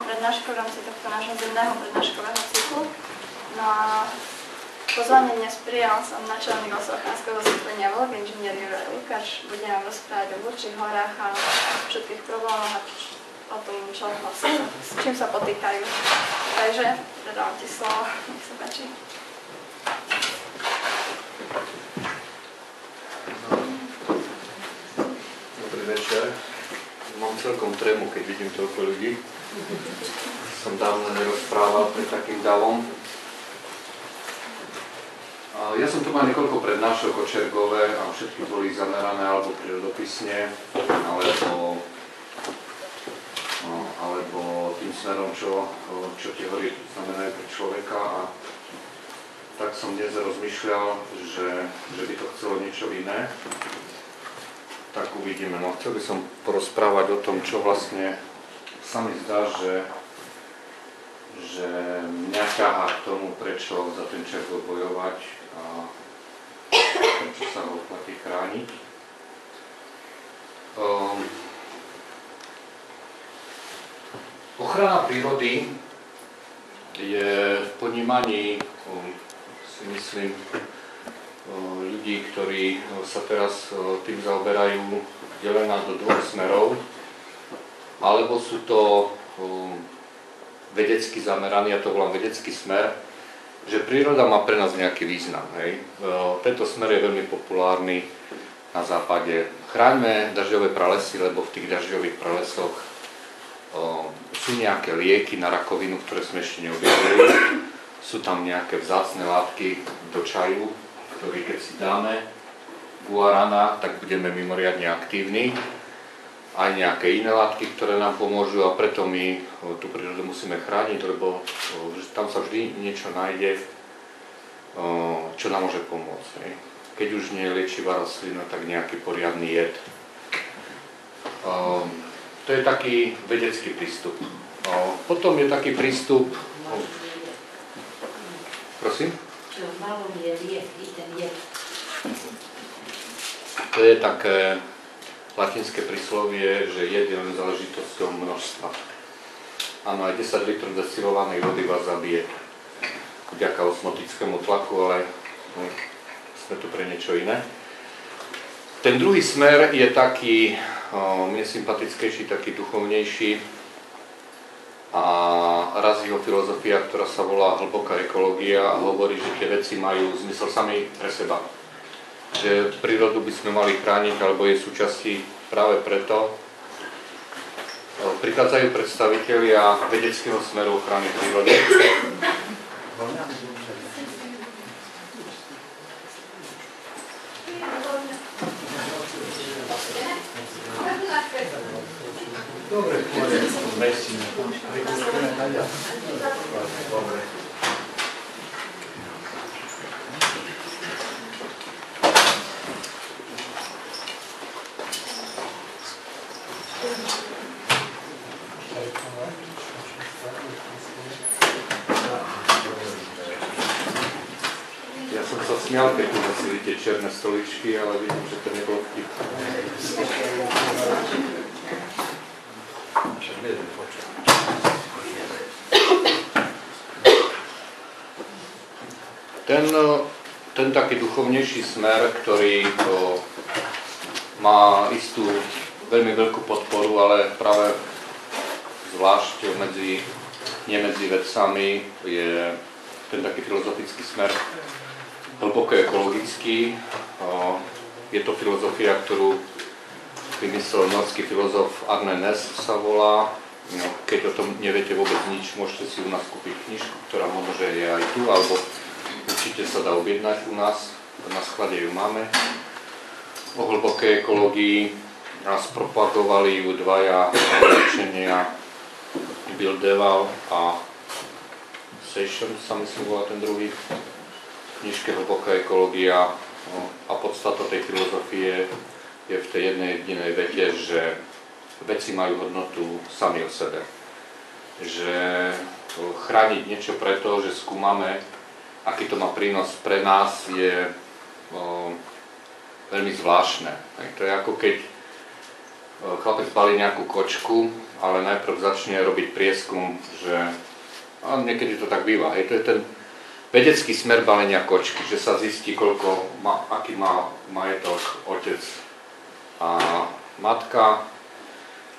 prednášku v rámci tohto nášho zimného prednáškového cyklu. No a pozvanie dnes prijal som načelník Osochánskeho zaskupenia Vlk, inžinier Juraj Lukáš. Bude nám rozprávať o Vlčích horách a všetkých problémoch a o tom, čo vlastne, s čím sa potýkajú. Takže predám ti slovo, nech sa páči. Dobrý večer. Mám celkom trému, keď vidím toľko ľudí. Som dávno nerozprával pred takým davom. Ja som tu mal niekoľko prednášok o Čergove a všetky boli zamerané alebo prírodopisne, alebo tým smerom, čo tie hory znamenajú pre človeka. A tak som dnes rozmýšľal, že by to chcelo niečo iné. Tak uvidíme. No, chcel by som porozprávať o tom, čo vlastne sa mi zdá, že mňa ťahá k tomu, prečo za ten Čergov bojovať a prečo sa ho oplatí chrániť. Ochrana prírody je v ponímaní, si myslím, ľudí, ktorí sa teraz tým zaoberajú, delená do dvoch smerov, alebo sú to vedecky zameraní, ja to volám vedecký smer, že príroda má pre nás nejaký význam. Hej. Tento smer je veľmi populárny na západe. Chráňme dažďové pralesy, lebo v tých dažďových pralesoch sú nejaké lieky na rakovinu, ktoré sme ešte neobjavili. Sú tam nejaké vzácne látky do čaju, ktorý keď si dáme guarana, tak budeme mimoriadne aktívni. Aj nejaké iné látky, ktoré nám pomôžu a preto my tú prírodu musíme chrániť, lebo tam sa vždy niečo nájde, čo nám môže pomôcť. Keď už nie je liečivá rastlina, tak nejaký poriadny jed. To je taký vedecký prístup. Potom je taký prístup... Prosím? To je také latinské príslovie, že jed je len záležitosťou množstva. Áno, aj 10 litrov destilovanej vody vás zabije vďaka osmotickému tlaku, ale sme tu pre niečo iné. Ten druhý smer je taký mne sympatickejší, taký duchovnejší a raz jeho filozofia, ktorá sa volá hlboká ekológia a hovorí, že tie veci majú zmysel sami pre seba. Že prírodu by sme mali chrániť alebo jej súčasti práve preto. Prichádzajú predstavitelia vedeckého smeru ochrany prírody. Dobre, zmestíme. Dobre. Ja som sa smial, keď tu nosili tie čierne stoličky, ale vidím, že to nebolo vtip. Ten taký duchovnejší smer, ktorý má istú veľmi veľkú podporu, ale práve zvlášť nie medzi vedcami, je ten taký filozofický smer hlboko ekologický. Je to filozofia, ktorú vymyslel norský filozof Arne Næss sa volá. Keď o tom neviete vôbec nič, môžete si u nás kúpiť knižku, ktorá možno, že je aj tu, alebo určite sa dá objednať u nás. Na sklade ju máme. O hlbokej ekológii nás propagovali ju dvaja učenia, Bill Deval a Session, sa myslím volá ten druhý. Knižke Hlboká ekológia a podstata tej filozofie je v tej jednej jedinej vete, že veci majú hodnotu sami o sebe. Že chrániť niečo preto, že skúmame, aký to má prínos pre nás, je veľmi zvláštne. To je ako keď chlapec balí nejakú kočku, ale najprv začne robiť prieskum, že a niekedy to tak býva, hej, to je ten vedecký smer balenia kočky, že sa zistí, aký má majetok otec a matka,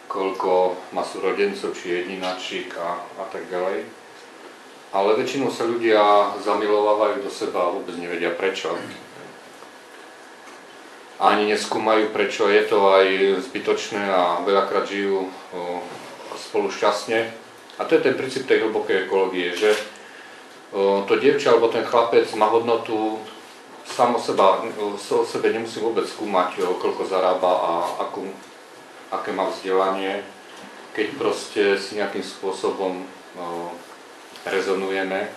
koľko má súrodencov, či jedináčik a tak ďalej. Ale väčšinou sa ľudia zamilovávajú do seba a vôbec nevedia prečo. Ani neskúmajú, prečo je to aj zbytočné a veľakrát žijú spolu šťastne. A to je ten princíp tej hlbokej ekológie, že to dievča alebo ten chlapec má hodnotu sám o sebe nemusí vôbec skúmať, koľko zarába a aké má vzdelanie. Keď proste si nejakým spôsobom rezonujeme,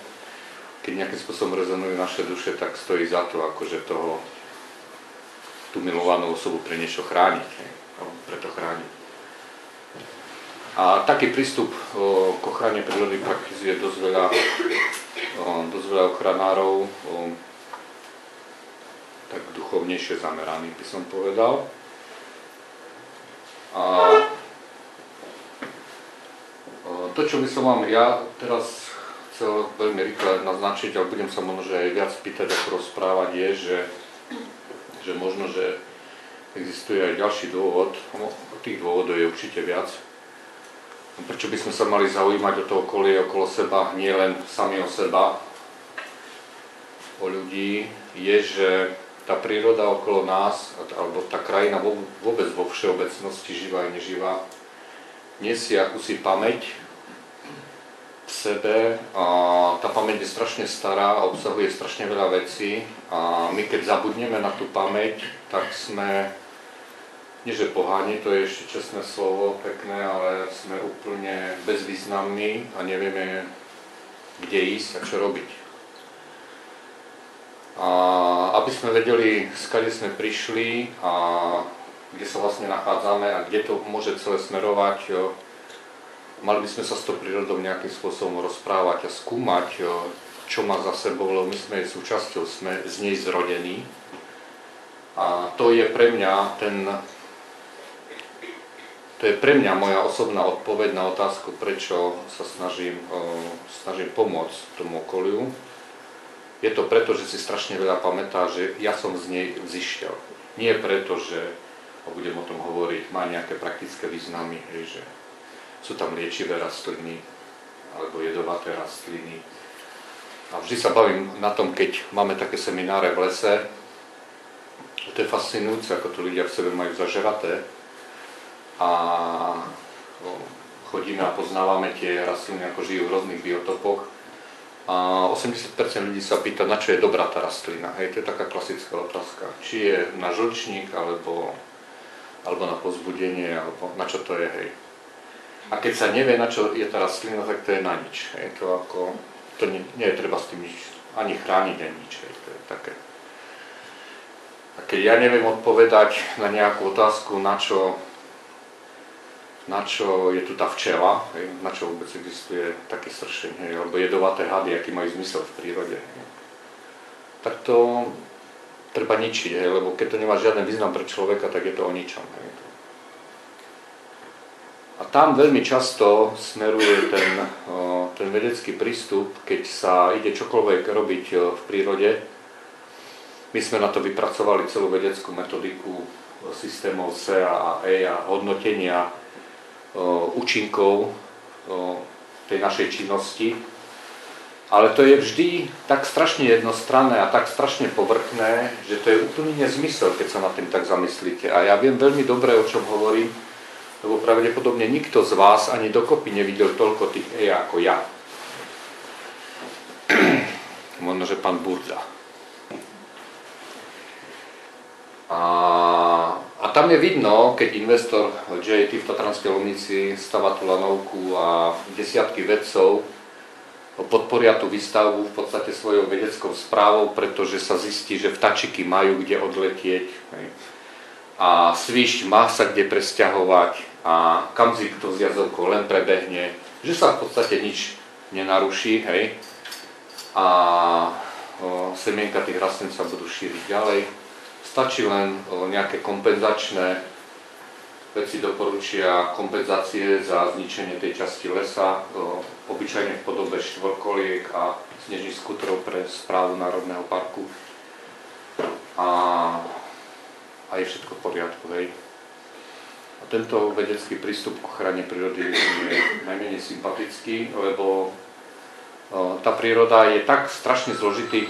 keď nejakým spôsobom rezonujú naše duše, tak stojí za to, akože tú milovanú osobu pre niečo chrániť, preto chrániť. A taký prístup k ochrane prírody praktizuje dosť veľa ochranárov, tak duchovnejšie zameraných by som povedal. A to, čo by som vám ja teraz chcel veľmi rýchle naznačiť, ale budem sa možno aj viac pýtať ako rozprávať, je, že možno, že existuje aj ďalší dôvod, tých dôvodov je určite viac. Prečo by sme sa mali zaujímať o to okolie okolo seba, nie len sami o seba, o ľudí, je, že tá príroda okolo nás, alebo tá krajina vôbec vo všeobecnosti, živá aj neživá, nesie akúsi pamäť v sebe a tá pamäť je strašne stará a obsahuje strašne veľa vecí a my keď zabudneme na tú pamäť, tak sme, nie že poháni, to je ešte čestné slovo, pekné, ale sme úplne bezvýznamní a nevieme, kde ísť a čo robiť. A aby sme vedeli, skade sme prišli a kde sa vlastne nachádzame a kde to môže celé smerovať, mali by sme sa s tou prírodou nejakým spôsobom rozprávať a skúmať, čo má za sebou, lebo my sme jej súčasťou, sme z nej zrodení. A to je pre mňa moja osobná odpoveď na otázku, prečo sa snažím pomôcť tomu okoliu. Je to preto, že si strašne veľa pamätá, že ja som z nej vzišiel. Nie preto, že, a budem o tom hovoriť, má nejaké praktické významy, že sú tam liečivé rastliny alebo jedovaté rastliny. A vždy sa bavím na tom, keď máme také semináre v lese. To je fascinujúce, ako to ľudia v sebe majú zažeraté. A chodíme a poznávame tie rastliny, ako žijú v rôznych biotopoch. A 80% ľudí sa pýta, na čo je dobrá tá rastlina. Hej, to je taká klasická otázka. Či je na žlčník, alebo na povzbudenie, alebo na čo to je, hej. A keď sa nevie, na čo je tá rastlina, tak to je na nič. Hej. To nie je treba s tým nič, ani chrániť, ani nič. Hej. To je také. A keď ja neviem odpovedať na nejakú otázku, na čo je tu tá včela, hej, na čo vôbec existuje taký sršeň, hej, alebo jedovaté hady, aký majú zmysel v prírode. Hej. Tak to treba ničiť, hej, lebo keď to nemá žiaden význam pre človeka, tak je to o ničom. Hej. A tam veľmi často smeruje ten vedecký prístup, keď sa ide čokoľvek robiť v prírode. My sme na to vypracovali celú vedeckú metodiku systémov C a E a hodnotenia účinkov tej našej činnosti. Ale to je vždy tak strašne jednostranné a tak strašne povrchné, že to je úplný nezmysel, keď sa nad tým tak zamyslíte. A ja viem veľmi dobre, o čom hovorím, lebo pravdepodobne nikto z vás ani dokopy nevidel toľko tých E ako ja. Možno, že pán Burda. A tam je vidno, keď investor JT v Tatranskej Lomnici stavá tú lanovku a desiatky vedcov podporia tú výstavbu v podstate svojou vedeckou správou, pretože sa zistí, že vtačiky majú kde odletieť a svišť má sa kde presťahovať a kamzik to s jazdovkou len prebehne, že sa v podstate nič nenaruší, hej, a semienka tých rastlín sa budú šíriť ďalej. Stačí len nejaké kompenzačné vedci doporučia kompenzácie za zničenie tej časti lesa, obyčajne v podobe štvorkoliek a snežných skuterov pre správu Národného parku. A je všetko v poriadku, hej. A tento vedecký prístup k ochrane prírody je najmenej sympatický, lebo tá príroda je tak strašne zložitý.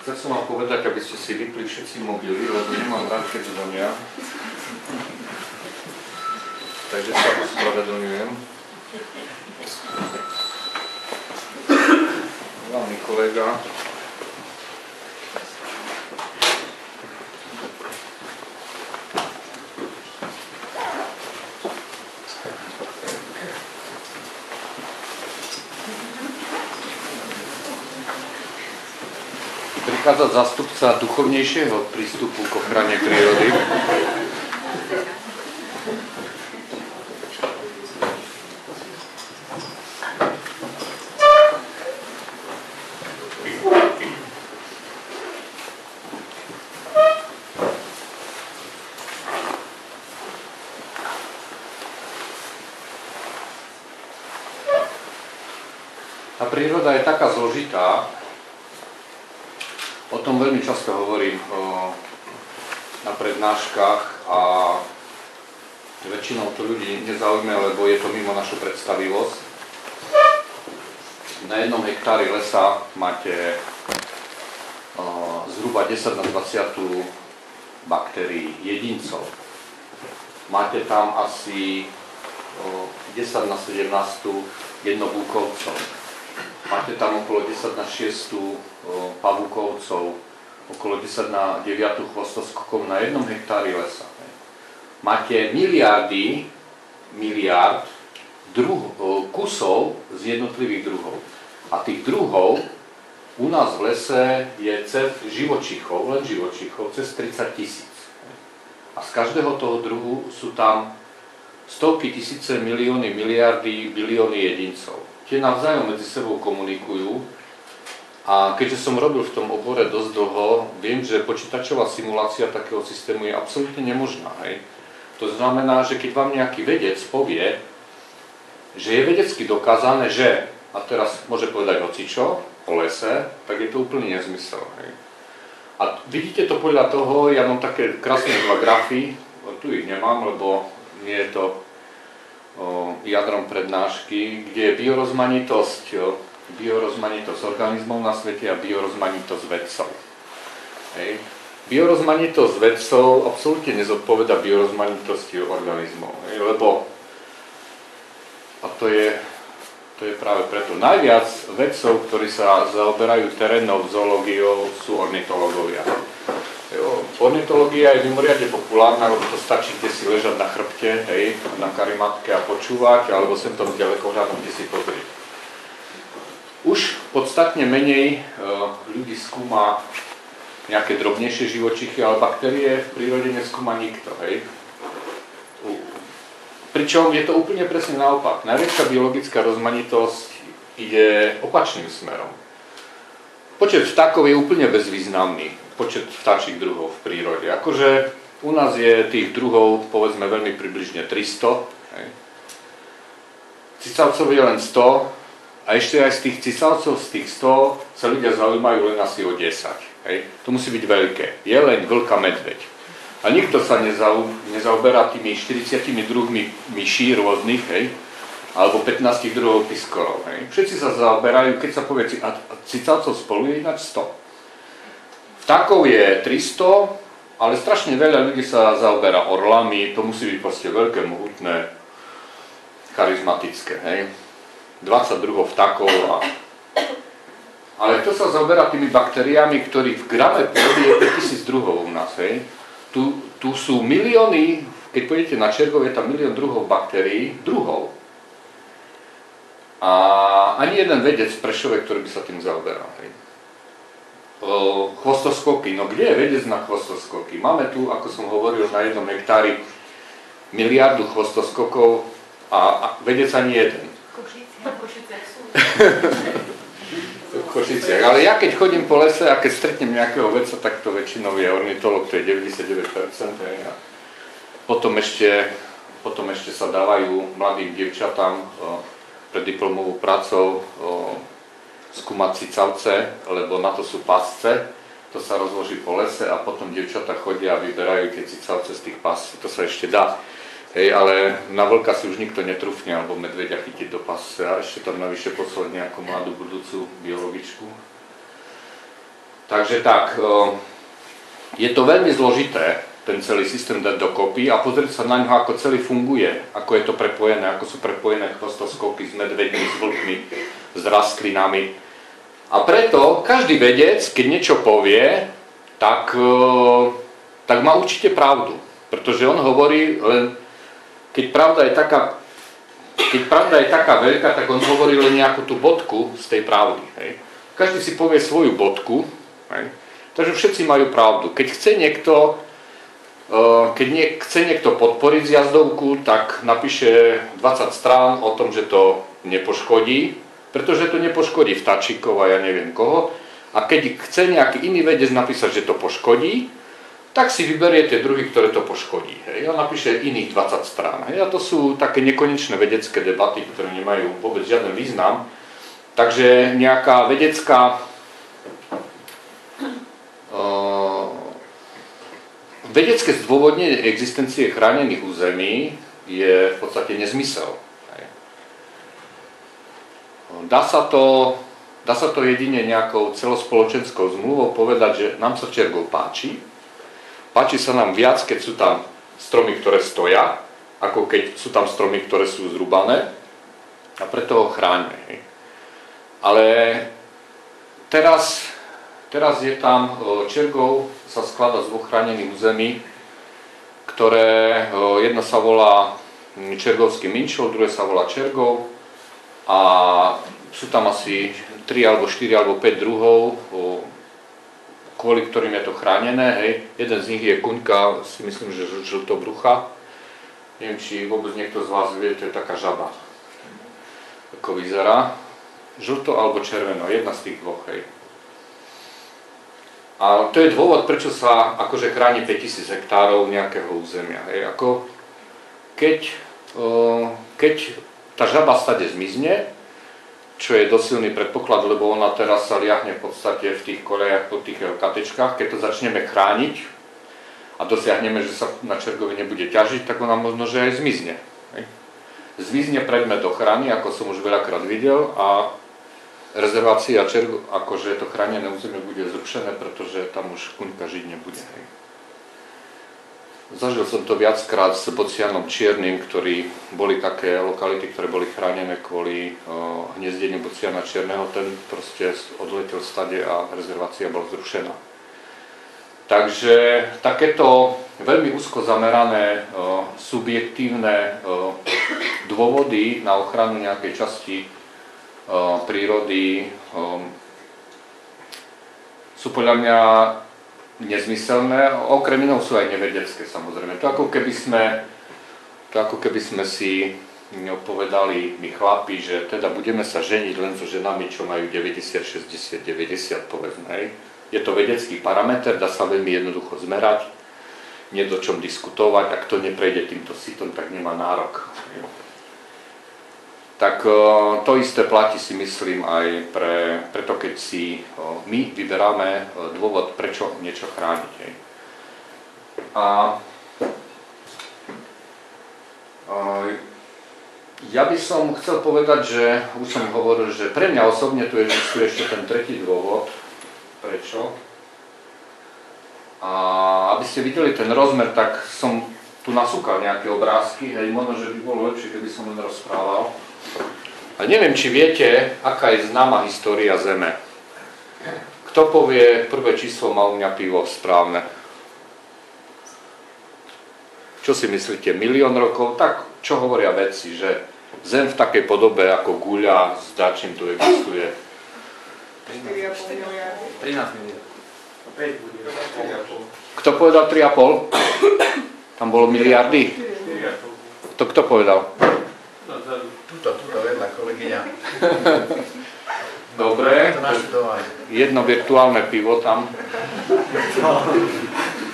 Chcel som vám povedať, aby ste si vypli všetci mobily, lebo nemám rád, keď zvonia. Takže sa ospravedlňujem. Hlavný kolega. Prichádzať zástupca duchovnejšieho prístupu k ochrane prírody. Tá príroda je taká zložitá, o tom veľmi často hovorím na prednáškach a väčšinou to ľudí nezaujíma, lebo je to mimo našu predstavivosť. Na 1 hektári lesa máte zhruba 10 na 20 baktérií, jedincov. Máte tam asi 10 na 17 jednobúkovcov. Máte tam okolo 10 na 6 pavúkovcov, okolo 10 na 9 chvostoskokov na 1 hektári lesa. Máte miliard kusov z jednotlivých druhov. A tých druhov u nás v lese je živočíchov, len živočíchov, cez 30 000. A z každého toho druhu sú tam stovky tisíce, milióny, miliardy, bilióny jedincov. Tie navzájom medzi sebou komunikujú a keďže som robil v tom obore dosť dlho, viem, že počítačová simulácia takého systému je absolútne nemožná. Hej. To znamená, že keď vám nejaký vedec povie, že je vedecky dokázané, že, a teraz môže povedať hocičo o lese, tak je to úplný nezmysel. Hej. A vidíte to podľa toho, ja mám také krásne 2 grafy, tu ich nemám, lebo nie je to jadrom prednášky, kde je biorozmanitosť organizmov na svete a biorozmanitosť vedcov. Hej. Biorozmanitosť vedcov absolútne nezodpovedá biorozmanitosti organizmov, hej, lebo a to je práve preto. Najviac vedcov, ktorí sa zaoberajú terénnou zoológiou, sú ornitológovia. Ornitológia je mimoriadne populárna, lebo to stačí kde si ležať na chrbte, hej, na karimatke a počúvať, alebo sem tom ďalekohľadom, kde si pozrieť. Už podstatne menej ľudí skúma nejaké drobnejšie živočichy, ale baktérie v prírode neskúma nikto, hej. Pričom je to úplne presne naopak. Najväčšia biologická rozmanitosť ide opačným smerom. Počet vtákov je úplne bezvýznamný, počet vtáčich druhov v prírode. Akože u nás je tých druhov, povedzme, veľmi približne 300. Hej. Cicavcov je len 100 a ešte aj z tých cicavcov, z tých 100 sa ľudia zaujímajú len asi o 10. Hej. To musí byť veľké. Jeleň, vlk a medveď. A nikto sa nezaoberá tými 40 druhmi myší rôznych, hej, alebo 15 druhov piskorov. Hej. Všetci sa zaoberajú, keď sa povie, a cicavcov spolu je ináč 100. Vtákov je 300, ale strašne veľa ľudí sa zaoberá orlami, to musí byť proste veľké, mohutné, charizmatické. Hej. 20 druhov vtákov ale kto sa zaoberá tými baktériami, ktorých v grame pôdy je 5000 druhov u nás, hej. Tu sú milióny, keď pôjdete na Čergov, je tam 1 000 000 druhov baktérií, druhov. A ani jeden vedec v Prešove, ktorý by sa tým zaoberal. Hej. Chvostoskoky, no kde je vedec na chvostoskoky? Máme tu, ako som hovoril, na 1 hektári miliardu chvostoskokov a vedec ani jeden. Košice sú. Košiciach. Ale ja keď chodím po lese a keď stretnem nejakého vedca, tak to väčšinou je ornitolog, to je 99%. A potom ešte sa dávajú mladým dievčatám pred diplomovou prácou skúmať cicavce, lebo na to sú pasce. To sa rozloží po lese a potom dievčatá chodia a vyberajú tie cicavce z tých pascí. To sa ešte dá. Hej, ale na vlka si už nikto netrúfne, alebo medveďa chytiť do pasce a ešte tam navyše poslať nejakú mladú budúcu biologičku. Takže tak, je to veľmi zložité, ten celý systém dať dokopy a pozrieť sa na ňo, ako celý funguje, ako je to prepojené, ako sú prepojené chvostoskopy s medveďmi, s vlkmi, s rastlinami. A preto každý vedec, keď niečo povie, tak má určite pravdu. Pretože on hovorí len, keď pravda je taká veľká, tak on hovorí len nejakú tú bodku z tej pravdy. Hej. Každý si povie svoju bodku, hej. Takže všetci majú pravdu. Keď chce niekto podporiť zjazdovku, tak napíše 20 strán o tom, že to nepoškodí, pretože to nepoškodí vtáčikov a ja neviem koho. A keď chce nejaký iný vedec napísať, že to poškodí, tak si vyberie tie druhy, ktoré to poškodí. Hej. A napíše iných 20 strán. Hej. A to sú také nekonečné vedecké debaty, ktoré nemajú vôbec žiaden význam. Takže nejaká vedecká vedecké zdôvodnenie existencie chránených území je v podstate nezmysel. Hej. Dá sa to jedine nejakou celospoločenskou zmluvou povedať, že nám sa Čergov páči. Páči sa nám viac, keď sú tam stromy, ktoré stoja, ako keď sú tam stromy, ktoré sú zrubané. A preto ho chráňme. Hej. Ale teraz je tam, Čergov sa skladá z dvoch chránených území, ktoré, jedno sa volá Čergovský Minčov, druhé sa volá Čergov a sú tam asi 3 alebo 4 alebo 5 druhov, kvôli ktorým je to chránené. Hej. Jeden z nich je kuňka, si myslím, že žltobrucha. Neviem, či vôbec niekto z vás vie, to je taká žaba. Ako vyzerá. Žlto alebo červeno, jedna z tých dvoch. Hej. A to je dôvod, prečo sa akože chráni 5000 hektárov nejakého územia. Hej. Ako keď tá žaba stade zmizne, čo je dosť silný predpoklad, lebo ona teraz sa liahne v podstate v tých kolejach, po tých katečkách. Keď to začneme chrániť a dosiahneme, že sa na Čergovi nebude ťažiť, tak ona možno, že aj zmizne. Hej. Zmizne predmet ochrany, ako som už veľakrát videl, a rezervácia Čergov, akože to chránené územie bude zrušené, pretože tam už kuňka žiť nebude. Hej. Zažil som to viackrát s bocianom čiernym, ktorí boli také lokality, ktoré boli chránené kvôli hniezdeniu bociana čierneho. Ten proste odletel stade a rezervácia bola zrušená. Takže takéto veľmi úzko zamerané subjektívne dôvody na ochranu nejakej časti prírody sú podľa mňa nezmyselné, okrem iného sú aj nevedecké, samozrejme. To ako keby sme si povedali my chlapi, že teda budeme sa ženiť len so ženami, čo majú 90, 60, 90 povedzme. Je to vedecký parameter, dá sa veľmi jednoducho zmerať, nie do čom diskutovať, ak to neprejde týmto sitom, tak nemá nárok. Tak to isté platí, si myslím, aj preto, keď si my vyberáme dôvod, prečo niečo chrániť. A ja by som chcel povedať, že už som hovoril, že pre mňa osobne tu existuje ešte ten tretí dôvod, prečo. A aby ste videli ten rozmer, tak som tu nasúkal nejaké obrázky, hej, možno, že by bolo lepšie, keby som len rozprával. A neviem, či viete, aká je známa história Zeme. Kto povie, prvé číslo má u mňa pivo správne? Čo si myslíte, 1 000 000 rokov? Tak, čo hovoria vedci, že Zem v takej podobe ako guľa s dačím tu existuje? 13 miliónov. Kto povedal 3,5? Tam bolo miliardy? To kto povedal? Tuto vedľa kolegyňa. Dobre, To naštudovaj. jedno virtuálne pivo tam.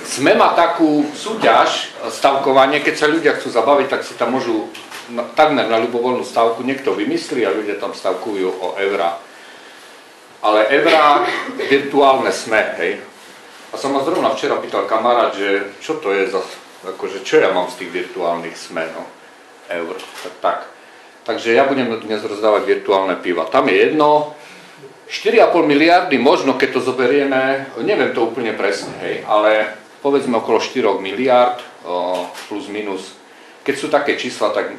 Sme má takú súťaž, stavkovanie, keď sa ľudia chcú zabaviť, tak si tam môžu takmer na ľubovoľnú stavku, niekto vymyslí a ľudia tam stavkujú o eurá. Ale eurá virtuálne sme, hej. A som ma zrovna včera pýtal kamarát, že čo to je za, akože čo ja mám z tých virtuálnych sme, no, eur, tak. Takže ja budem dnes rozdávať virtuálne piva. Tam je jedno, 4,5 miliardy možno, keď to zoberieme, neviem to úplne presne, hej, ale povedzme okolo 4 miliard, plus minus. Keď sú také čísla, tak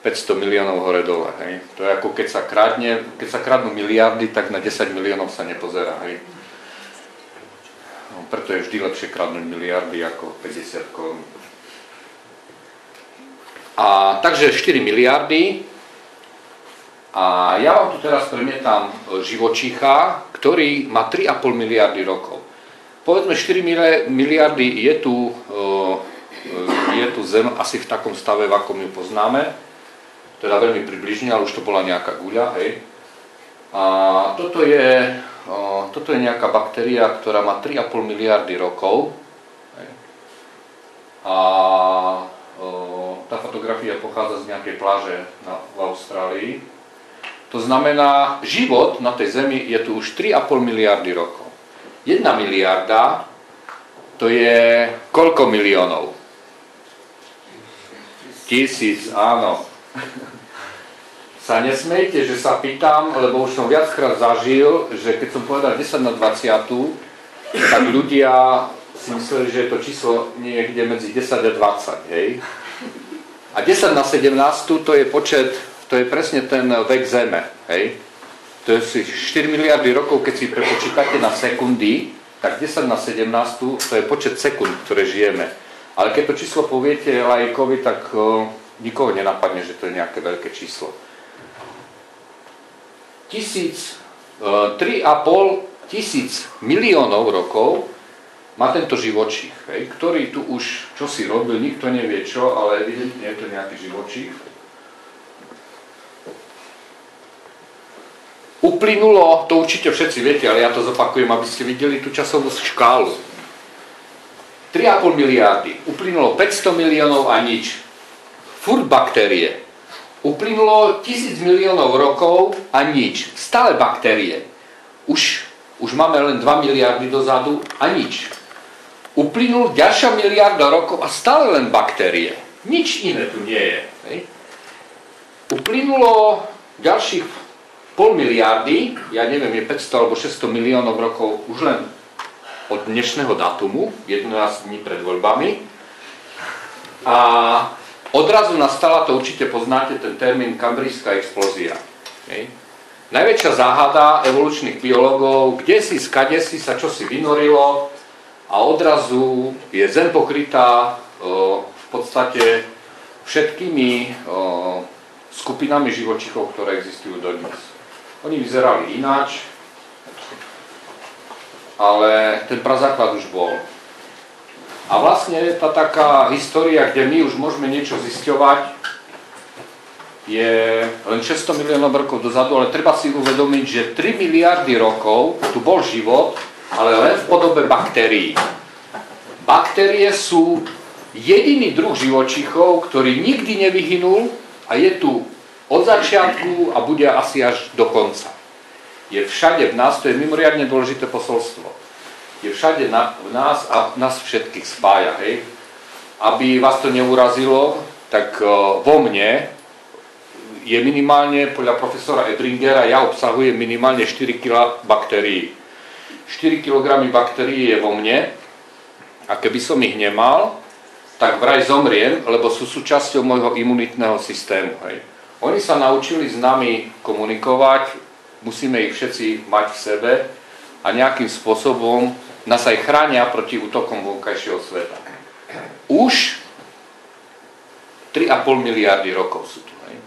500 miliónov hore dole, hej. To je ako keď sa kradnú miliardy, tak na 10 miliónov sa nepozerá, hej. No, preto je vždy lepšie kradnúť miliardy ako 50 korún. A takže 4 miliardy. A ja vám tu teraz premietam živočícha, ktorý má 3,5 miliardy rokov. Povedzme 4 miliardy je tu Zem asi v takom stave, v akom ju poznáme. Teda veľmi približne, ale už to bola nejaká guľa, hej. A toto je nejaká baktéria, ktorá má 3,5 miliardy rokov. Hej. A tá fotografia pochádza z nejakej pláže v Austrálii. To znamená, život na tej Zemi je tu už 3,5 miliardy rokov. 1 miliarda to je koľko miliónov? 1000, áno. Sa nesmejte, že sa pýtam, lebo už som viackrát zažil, že keď som povedal 10 na 20, tak ľudia si mysleli, že je to číslo niekde medzi 10 a 20, hej? A 10 na 17 to je počet, to je presne ten vek Zeme, hej? To je si 4 miliardy rokov, keď si prepočítate na sekundy, tak 10 na 17 to je počet sekúnd, ktoré žijeme. Ale keď to číslo poviete laikovi, tak nikoho nenapadne, že to je nejaké veľké číslo. 3,5 tisíc miliónov rokov má tento živočích, hej, ktorý tu už čosi robil, nikto nevie čo, ale evidentne je to nejaký živočích. Uplynulo, to určite všetci viete, ale ja to zopakujem, aby ste videli tú časovú škálu. 3,5 miliardy, uplynulo 500 miliónov a nič. Furt baktérie. Uplynulo 1000 miliónov rokov a nič. Stále baktérie. Už máme len 2 miliardy dozadu a nič. Uplynul ďalšia miliarda rokov a stále len baktérie. Nič iné tu nie je. Hej. Uplynulo ďalších pol miliardy, ja neviem, je 500 alebo 600 miliónov rokov už len od dnešného datumu, 11 dní pred voľbami. A odrazu nastala, to určite poznáte, ten termín kambrijská explózia. Hej. Najväčšia záhada evolučných biológov, kdesi, skadesi sa čosi vynorilo a odrazu je Zem pokrytá v podstate všetkými skupinami živočíchov, ktoré existujú dodnes. Oni vyzerali ináč, ale ten prazáklad už bol. A vlastne tá taká história, kde my už môžeme niečo zisťovať, je len 600 miliónov rokov dozadu, ale treba si uvedomiť, že 3 miliardy rokov tu bol život, ale len v podobe baktérií. Baktérie sú jediný druh živočíchov, ktorý nikdy nevyhynul a je tu od začiatku a bude asi až do konca. Je všade v nás, to je mimoriadne dôležité posolstvo. Je všade v nás a nás všetkých spája, hej. Aby vás to neurazilo, tak vo mne je minimálne, podľa profesora Ebringera, ja obsahujem minimálne 4 kg baktérií. 4 kg baktérií je vo mne a keby som ich nemal, tak vraj zomriem, lebo sú súčasťou môjho imunitného systému, hej. Oni sa naučili s nami komunikovať, musíme ich všetci mať v sebe a nejakým spôsobom nás aj chránia proti útokom vonkajšieho sveta. Už 3,5 miliardy rokov sú tu. Hej.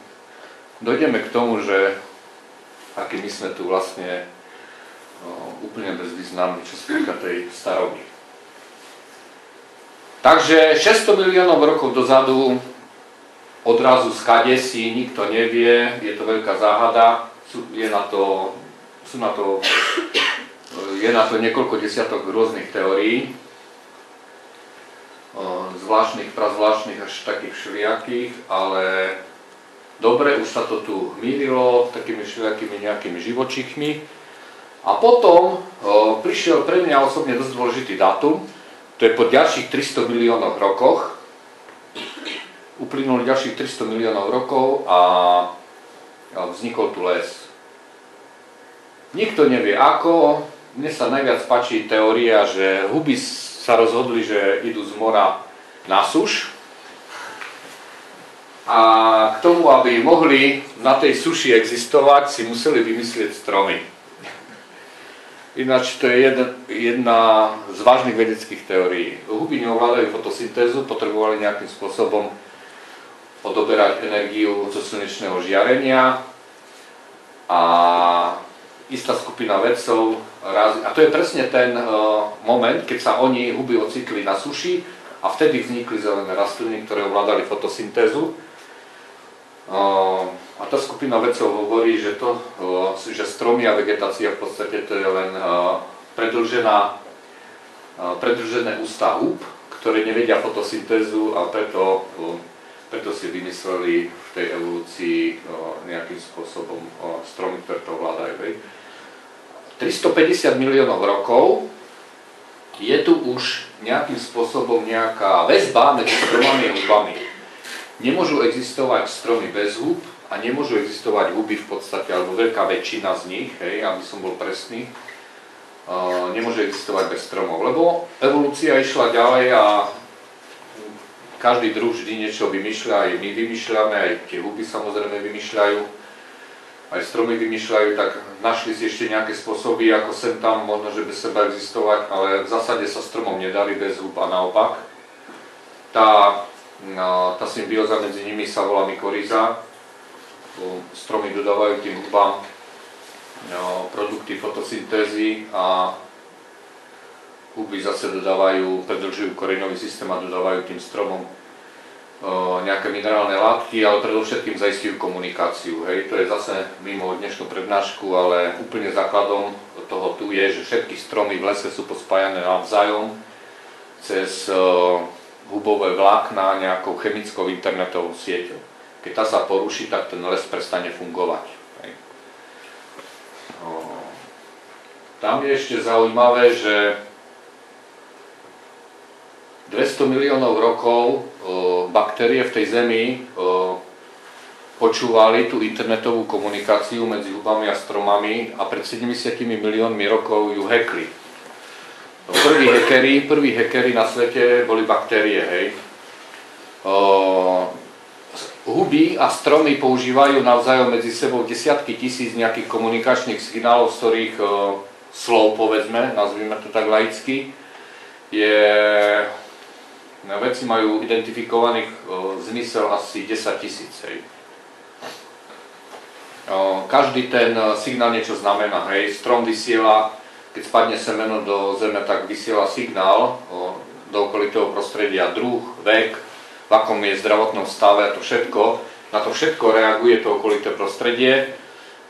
Dojdeme k tomu, že aký my sme tu vlastne úplne bezvýznamní, čo sa týka tej staroby. Takže 600 miliónov rokov dozadu odrazu skadesi, nikto nevie, je to veľká záhada, je na to je na to niekoľko desiatok rôznych teórií, zvláštnych, prazvláštnych až takých všelijakých, ale dobre, už sa to tu mýlilo takými všelijakými nejakými živočíchmi. A potom prišiel pre mňa osobne dosť dôležitý dátum, to je po ďalších 300 miliónoch rokoch. Uplynuli ďalších 300 miliónov rokov a vznikol tu les. Nikto nevie ako, mne sa najviac páči teória, že huby sa rozhodli, že idú z mora na suš a k tomu, aby mohli na tej suši existovať, si museli vymyslieť stromy. Ináč to je jedna z vážnych vedeckých teórií. Huby neovládajú fotosyntézu, potrebovali nejakým spôsobom odoberať energiu zo slnečného žiarenia a istá skupina vedcov a to je presne ten moment, keď sa huby ocitli na suši a vtedy vznikli zelené rastliny, ktoré ovládali fotosyntézu. A tá skupina vedcov hovorí, že stromy a vegetácia v podstate to je len predĺžené ústa húb, ktoré nevedia fotosyntézu a preto si vymysleli v tej evolúcii nejakým spôsobom stromy, ktoré to ovládajú. 350 miliónov rokov je tu už nejakým spôsobom nejaká väzba medzi stromami a hubami. Nemôžu existovať stromy bez húb a nemôžu existovať huby v podstate, alebo veľká väčšina z nich, aby som bol presný, nemôže existovať bez stromov, lebo evolúcia išla ďalej a každý druh vždy niečo vymýšľa, aj my vymýšľame, aj tie huby samozrejme vymýšľajú, aj stromy vymýšľajú, tak našli si ešte nejaké spôsoby, ako sem tam, možno, že bez seba existovať, ale v zásade sa stromom nedali bez húb a naopak. Tá symbióza medzi nimi sa volá mykoríza. Stromy dodávajú tým hubám produkty fotosyntézy a huby zase predĺžujú koreňový systém a dodávajú tým stromom nejaké minerálne látky, ale predovšetkým zaistujú komunikáciu. Hej. To je zase mimo dnešnú prednášku, ale úplne základom toho tu je, že všetky stromy v lese sú pospájané navzájom cez hubové vlákna nejakou chemickou internetovou sieťou. Keď tá sa poruší, tak ten les prestane fungovať. Hej. Tam je ešte zaujímavé, že 200 miliónov rokov baktérie v tej Zemi počúvali tú internetovú komunikáciu medzi hubami a stromami a pred 70 miliónmi rokov ju hackli. Prví hackeri na svete boli baktérie. Hej. Huby a stromy používajú navzájom medzi sebou desiatky tisíc nejakých komunikačných signálov, z ktorých slov, povedzme, nazvime to tak laicky, veci majú identifikovaných zmysel asi 10 000. Každý ten signál niečo znamená. Hej. Strom vysiela, keď spadne semeno do zeme, tak vysiela signál do okolitého prostredia, druh, vek, v akom je zdravotnom stave a to všetko. Na to všetko reaguje to okolité prostredie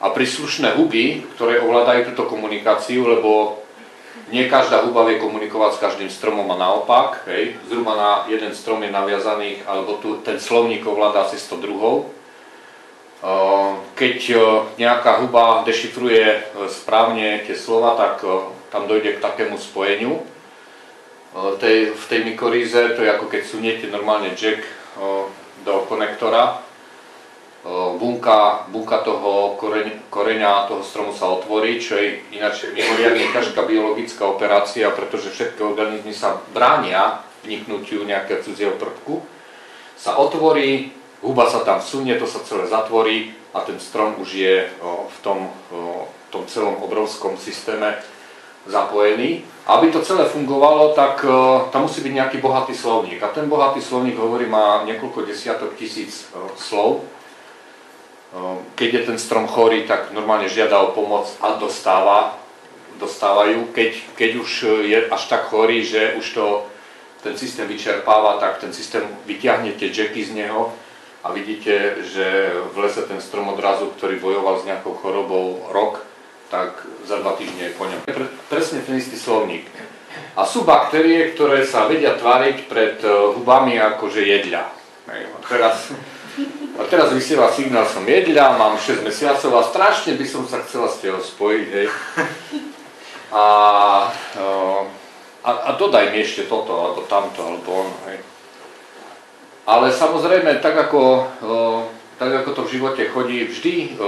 a príslušné huby, ktoré ovládajú túto komunikáciu, lebo nie každá huba vie komunikovať s každým stromom a naopak. Hej. Zhruba na jeden strom je naviazaných, alebo ten slovník ovláda asi 100 druhov. Keď nejaká huba dešifruje správne tie slova, tak tam dojde k takému spojeniu. V tej mykoríze to je ako keď suniete normálne jack do konektora. Bunka toho koreňa toho stromu sa otvorí, čo je ináč mimoriadne ťažká biologická operácia, pretože všetky organizmy sa bránia vniknutiu nejakého cudzieho prvku. Sa otvorí, huba sa tam vsunie, to sa celé zatvorí a ten strom už je v tom celom obrovskom systéme zapojený. Aby to celé fungovalo, tak tam musí byť nejaký bohatý slovník. A ten bohatý slovník, hovorím, má niekoľko desiatok tisíc slov. Keď je ten strom chorý, tak normálne žiada o pomoc a dostávajú. Keď už je až tak chorý, že už ten systém vyčerpáva, tak ten systém vyťahnete jacky z neho a vidíte, že v lese ten strom odrazu, ktorý bojoval s nejakou chorobou rok, tak za 2 týždne je po ňom. Presne ten istý slovník. A sú baktérie, ktoré sa vedia tváriť pred hubami akože jedľa. A teraz vysiela signál, som jedľa, mám 6 mesiacov a strašne by som sa chcela s tebou spojiť. Hej. A dodaj mi ešte toto, alebo tamto, alebo ono. Hej. Ale samozrejme, tak ako to v živote chodí vždy,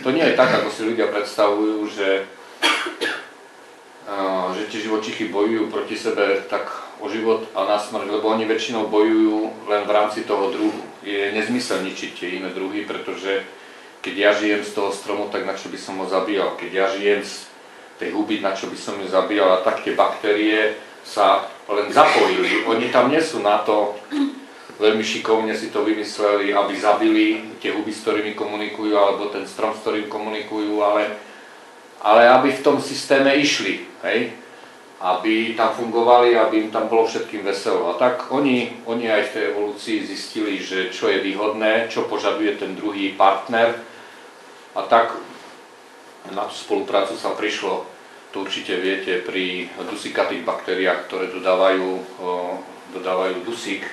to nie je tak, ako si ľudia predstavujú, že tie živočichy bojujú proti sebe tak o život a na smrť, lebo oni väčšinou bojujú len v rámci toho druhu. Je nezmysel ničiť tie iné druhy, pretože keď ja žijem z toho stromu, tak na čo by som ho zabíjal? Keď ja žijem z tej huby, na čo by som ju zabíjal? A tak tie baktérie sa len zapojili. Oni tam nie sú na to, veľmi šikovne si to vymysleli, aby zabili tie huby, s ktorými komunikujú, alebo ten strom, s ktorým komunikujú, ale aby v tom systéme išli, hej? Aby tam fungovali, aby im tam bolo všetkým veselo. A tak oni aj v tej evolúcii zistili, že čo je výhodné, čo požaduje ten druhý partner. A tak na tú spoluprácu sa prišlo, to určite viete, pri dusikatých baktériách, ktoré dodávajú dusík.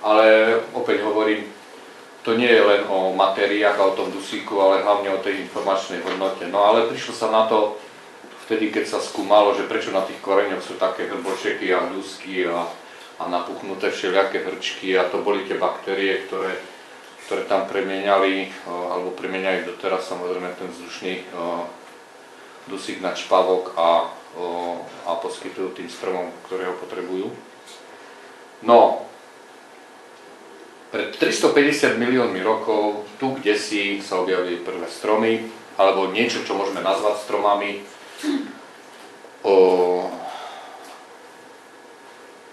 Ale opäť hovorím, to nie je len o matériách a o tom dusíku, ale hlavne o tej informačnej hodnote. No ale prišlo sa na to vtedy, keď sa skúmalo, že prečo na tých koreňoch sú také hrbočeky a hľusky a napuchnuté všelijaké hrčky, a to boli tie baktérie, ktoré tam premieňali, alebo premieňajú doteraz samozrejme ten vzdušný dusík na čpavok a poskytujú tým stromom, ktoré ho potrebujú. No, pred 350 miliónmi rokov, tu kdesi sa objavili prvé stromy, alebo niečo, čo môžeme nazvať stromami.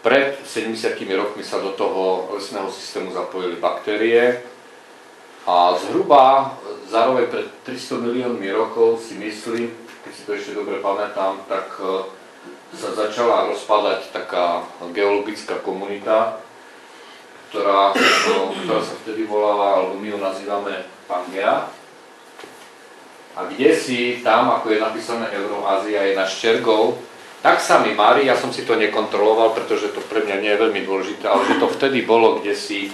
Pred 70 rokmi sa do toho lesného systému zapojili baktérie a zhruba zároveň pred 300 miliónmi rokov si myslím, keď si to ešte dobre pamätám, tak sa začala rozpadať taká geologická komunita, ktorá sa vtedy volala, alebo my ju nazývame Pangea. A kdesi tam, ako je napísané Eurázia, je náš Čergov, tak sa mi mári, ja som si to nekontroloval, pretože to pre mňa nie je veľmi dôležité, ale že to vtedy bolo kdesi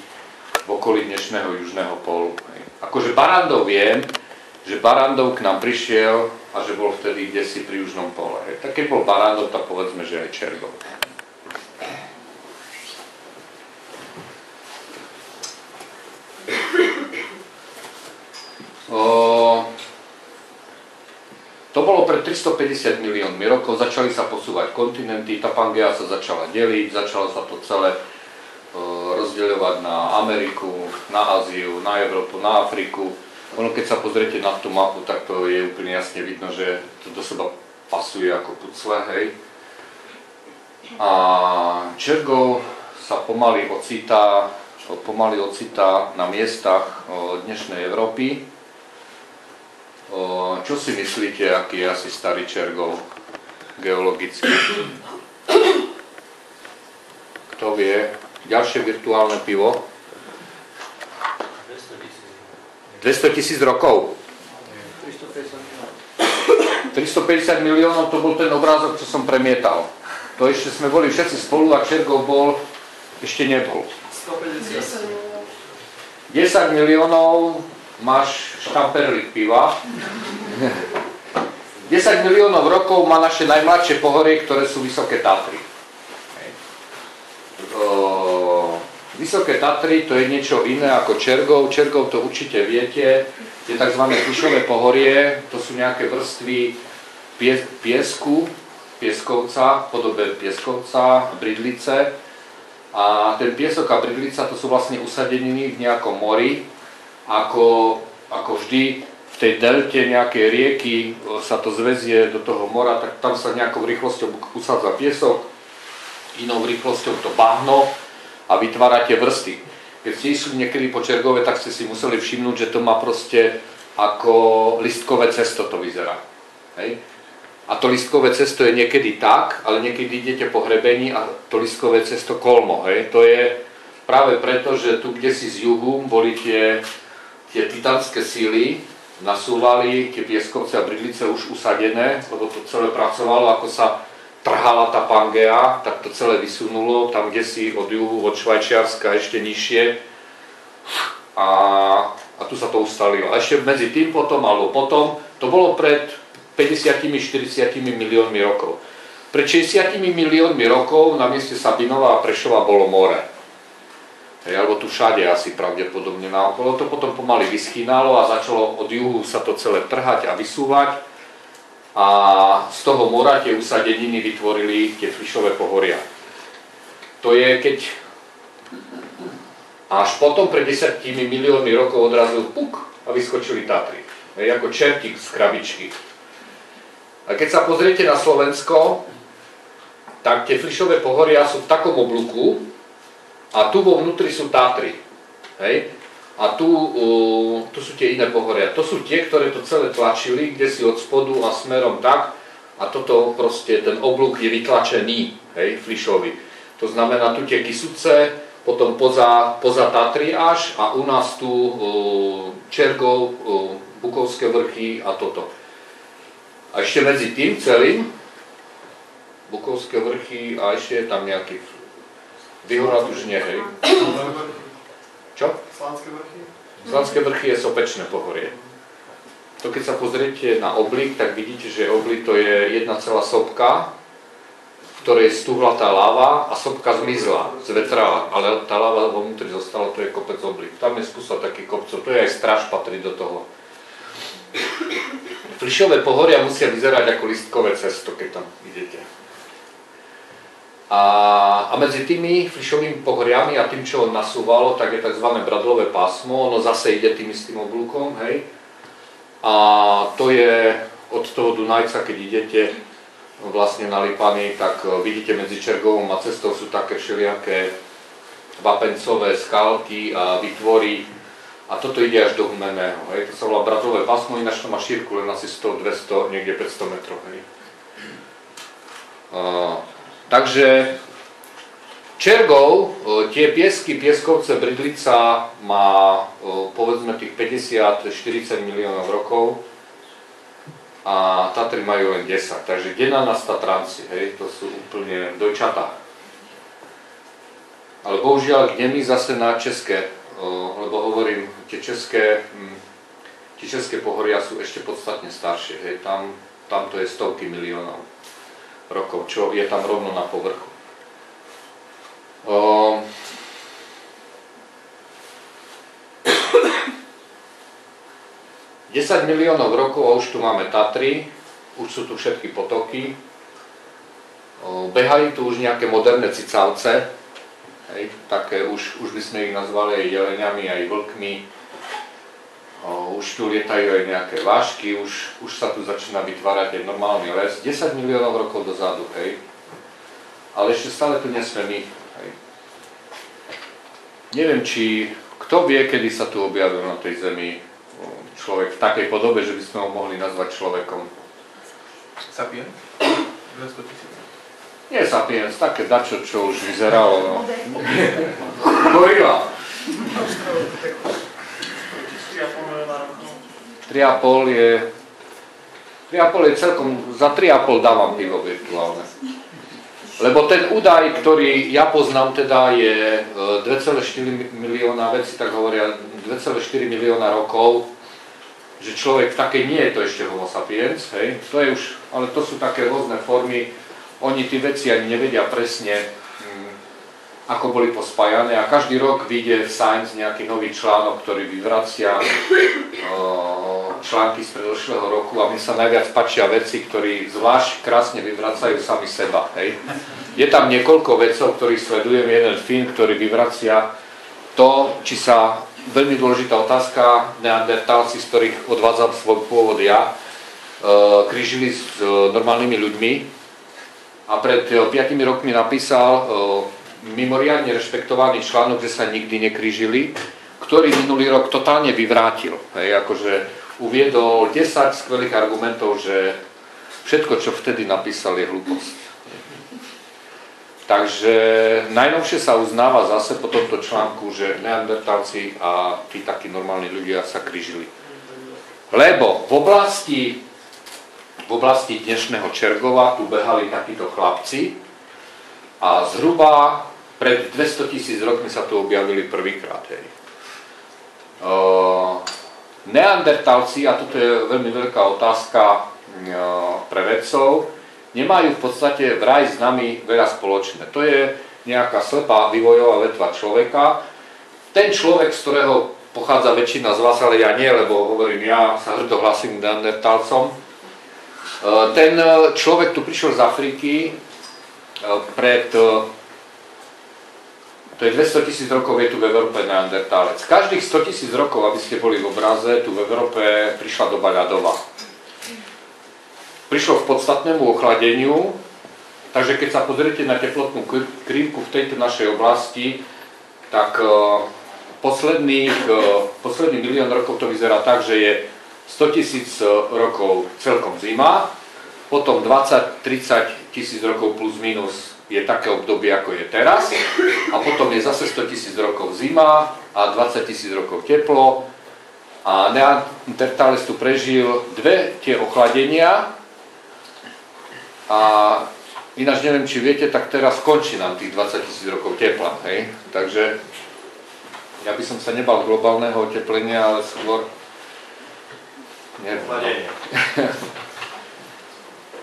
v okolí dnešného južného pólu. Akože Barrandov viem, že Barrandov k nám prišiel a že bol vtedy kdesi pri južnom póle. Tak keď bol Barrandov, tak povedzme, že aj Čergov. To bolo pred 350 miliónmi rokov, začali sa posúvať kontinenty, tá Pangea sa začala deliť, začalo sa to celé rozdeľovať na Ameriku, na Áziu, na Európu, na Afriku. Ono, keď sa pozriete na tú mapu, tak to je úplne jasne vidno, že to do seba pasuje ako pucle, hej. A Čergov sa pomaly ocitá na miestach dnešnej Európy. Čo si myslíte, aký je asi starý Čergov geologicky? Kto vie? Ďalšie virtuálne pivo? 200 000 rokov? 350 miliónov, to bol ten obrázok, čo som premietal. To ešte sme boli všetci spolu a Čergov ešte nebol. 10 miliónov máš štamperlik piva. 10 miliónov rokov má naše najmladšie pohorie, ktoré sú Vysoké Tatry. Vysoké Tatry to je niečo iné ako Čergov. Čergov to určite viete, je tzv. Píšové pohorie, to sú nejaké vrstvy pieskovca, v podobe pieskovca, bridlice. A ten piesok a bridlica to sú vlastne usadeniny v nejakom mori. Ako vždy v tej delte nejakej rieky sa to zväzie do toho mora, tak tam sa nejakou rýchlosťou usádza piesok, inou rýchlosťou to bahno a vytvára tie vrsty. Keď ste išli niekedy po Čergove, tak ste si museli všimnúť, že to má proste ako listkové cesto to vyzerá. Hej? A to listkové cesto je niekedy tak, ale niekedy idete po hrebení a to listkové cesto kolmo. Hej? To je práve preto, že tu kdesi z juhu boli tie titanské síly, nasúvali tie pieskovce a bridlice už usadené, lebo to celé pracovalo, ako sa trhala tá Pangea, tak to celé vysunulo tam kdesi od juhu, od Švajčiarska ešte nižšie a tu sa to ustalilo. A ešte medzi tým potom, alebo potom, to bolo pred 50-40 miliónmi rokov. Pred 60 miliónmi rokov na mieste Sabinova a Prešova bolo more. Alebo tu všade asi pravdepodobne naokolo. To potom pomaly vyschýnalo a začalo od juhu sa to celé trhať a vysúvať. A z toho mora tie usadeniny vytvorili tie Flyšové pohoria. To je keď až potom pred 10 miliónmi rokov odrazu puk a vyskočili Tatry. Ako čertík z krabičky. A keď sa pozriete na Slovensko, tak tie Flyšové pohoria sú v takom oblúku a tu vo vnútri sú Tatry. Hej? A tu sú tie iné pohoria. To sú tie, ktoré to celé tlačili, kde si od spodu a smerom tak. A toto proste, ten oblúk je vytlačený, hej, Flyšový. To znamená, tu tie Kysuce, potom poza Tatry až a u nás tu Čergov, Bukovské vrchy a toto. A ešte medzi tým celým, Bukovské vrchy a ešte je tam nejaký Vyhorad už nie, hej. Čo? Slánske vrchy? Slánske vrchy je sopečné pohorie. To keď sa pozriete na oblík, tak vidíte, že oblík to je jedna celá sopka, v ktorej stúhla tá láva a sopka zmizla, zvetrala, ale tá láva vo vnútri zostala, to je kopec oblík. Tam je spústa takých kopcov, to je aj Stráž patrí do toho. Flyšové pohoria musia vyzerať ako listkové cesto, keď tam idete. A medzi tými Flyšovými pohoriami a tým, čo on nasúvalo, tak je tzv. Bradlové pásmo, ono zase ide tým istým oblúkom, hej. A to je od toho Dunajca, keď idete vlastne na Lipany, tak vidíte medzi Čergovom a cestou sú také všelijaké vapencové skalky a vytvory. A toto ide až do Humenného, hej. To sa volá Bradlové pásmo, ináč to má šírku len asi 100, 200, niekde 500 metrov, hej. Takže Čergov, tie piesky, pieskovce, Bridlica má povedzme tých 50-40 miliónov rokov a Tatry majú len 10, takže kde na nás Tatranci, hej, to sú úplne dojčatá. Ale bohužiaľ, kde my zase na české, lebo hovorím, tie české pohoria sú ešte podstatne staršie, hej, tam to je stovky miliónov rokov, čo je tam rovno na povrchu. 10 miliónov rokov a už tu máme Tatry, už sú tu všetky potoky, behajú tu už nejaké moderné cicavce, hej, také už by sme ich nazvali aj jeleniami, aj vlkmi. Už tu lietajú aj nejaké vášky, už sa tu začína vytvárať aj normálny les. 10 miliónov rokov dozadu, hej. Ale ešte stále tu nie sme my, hej. Neviem, kto vie, kedy sa tu objavil na tej zemi človek v takej podobe, že by sme ho mohli nazvať človekom. Sapien? Nie Sapiens, také dačo, čo už vyzeralo, no. Gorila. 3,5 je celkom, za 3,5 dávam pivo virtuálne. Lebo ten údaj, ktorý ja poznám, teda je 2,4 milióna vecí, tak hovoria 2,4 milióna rokov, že človek v takej, nie je to ešte homo sapiens, hej, to je už, ale to sú také rôzne formy, oni tí veci ani nevedia presne, ako boli pospájané a každý rok vyjde v Science nejaký nový článok, ktorý vyvracia články z predošlého roku a mne sa najviac páčia veci, ktorí zvlášť krásne vyvracajú sami seba, hej. Je tam niekoľko vecov, ktorých sledujem, jeden film, ktorý vyvracia to, či sa, veľmi dôležitá otázka, neandertálci, z ktorých odvádzam svoj pôvod ja, krížili s normálnymi ľuďmi a pred 5 rokmi napísal mimoriadne rešpektovaný článok, že sa nikdy nekrížili, ktorý minulý rok totálne vyvrátil. Hej, akože uviedol 10 skvelých argumentov, že všetko, čo vtedy napísal, je hlúposť. Takže najnovšie sa uznáva zase po tomto článku, že neandertálci a tí takí normálni ľudia sa krížili. Lebo v oblasti dnešného Čergova tu behali takíto chlapci a zhruba pred 200 000 rokmi sa tu objavili prvýkrát. Neandertalci, a toto je veľmi veľká otázka pre vedcov, nemajú v podstate vraj s nami veľa spoločné. To je nejaká slepá vývojová vetva človeka. Ten človek, z ktorého pochádza väčšina z vás, ale ja nie, lebo hovorím, ja sa hrdo hlasím neandertalcom. Ten človek tu prišiel z Afriky to je 200 000 rokov, je tu v Európe neandertálec. Každých 100 000 rokov, aby ste boli v obraze, tu v Európe prišla doba ľadová. Prišlo k podstatnému ochladeniu, takže keď sa pozriete na teplotnú krivku v tejto našej oblasti, tak posledný milión rokov to vyzerá tak, že je 100 000 rokov celkom zima, potom 20-30 000 rokov plus minus je také obdobie, ako je teraz, a potom je zase 100 000 rokov zima a 20 000 rokov teplo a neandertálec tu prežil dve tie ochladenia a ináč neviem, či viete, tak teraz končí nám tých 20 000 rokov tepla, hej? Takže ja by som sa nebal globálneho oteplenia, ale skôr Ochladenie.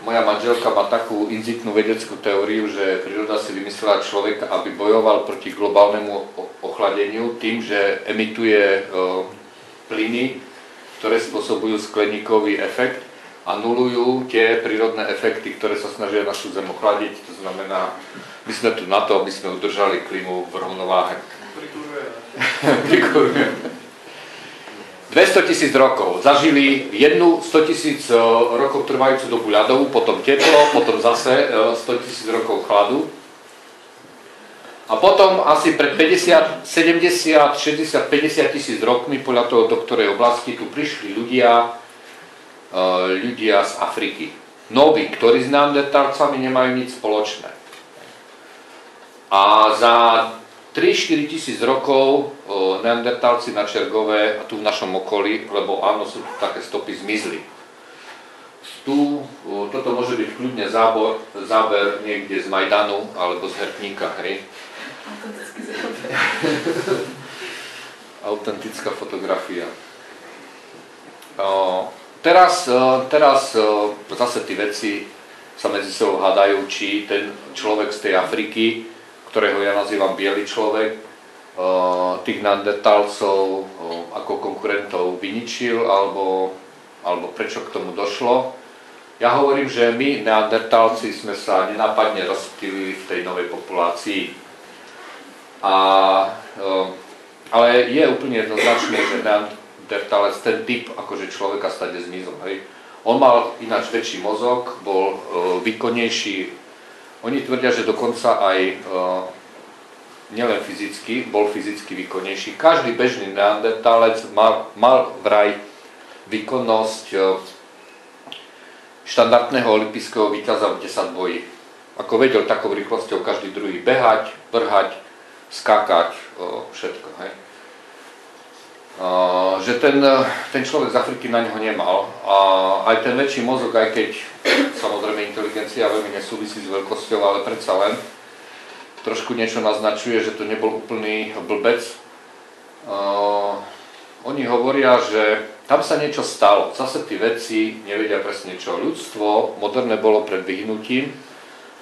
Moja manželka má takú inzitnú vedeckú teóriu, že príroda si vymyslela človeka, aby bojoval proti globálnemu ochladeniu tým, že emituje plyny, ktoré spôsobujú skleníkový efekt a nulujú tie prírodné efekty, ktoré sa snažia našu Zem ochladiť. To znamená, my sme tu na to, aby sme udržali klímu v rovnováhe. Prikurujeme. 200 000 rokov. Zažili jednu 100 000 rokov trvajúcu dobu ľadovú, potom teplo, potom zase 100 000 rokov chladu. A potom asi pred 50, 70, 60, 50 000 rokmi, podľa toho, do ktorej oblasti tu prišli ľudia z Afriky. Noví, ktorí s neandertálcami nemajú nič spoločné. A za 3-4 000 rokov neandertálci na Čergove a tu v našom okolí, lebo áno, sú tu také stopy, zmizli. Toto môže byť kľudne záber niekde z Majdanu alebo z Hertníka, hej? Autentická fotografia. Teraz zase tí vedci sa medzi sebou hádajú, či ten človek z tej Afriky, ktorého ja nazývam biely človek, tých neandertálcov ako konkurentov vyničil, alebo prečo k tomu došlo. Ja hovorím, že my, neandertálci, sme sa nenápadne rozptýlili v tej novej populácii. Ale je úplne jednoznačné, že neandertálec, ten typ akože človeka stade zmizol. Hej. On mal ináč väčší mozog, bol výkonnejší. Oni tvrdia, že dokonca aj nielen fyzicky, bol fyzicky výkonnejší. Každý bežný neandertálec mal vraj výkonnosť štandardného olympijského víťaza v 10 boji. Ako vedel takou rýchlosťou každý druhý behať, vrhať, skákať, všetko. Hej. Že ten človek z Afriky na neho nemal. A aj ten väčší mozog, aj keď samozrejme inteligencia veľmi nesúvisí s veľkosťou, ale predsa len trošku niečo naznačuje, že to nebol úplný blbec. Oni hovoria, že tam sa niečo stalo. Zase tí vedci nevedia presne čo. Ľudstvo moderné bolo pred vyhnutím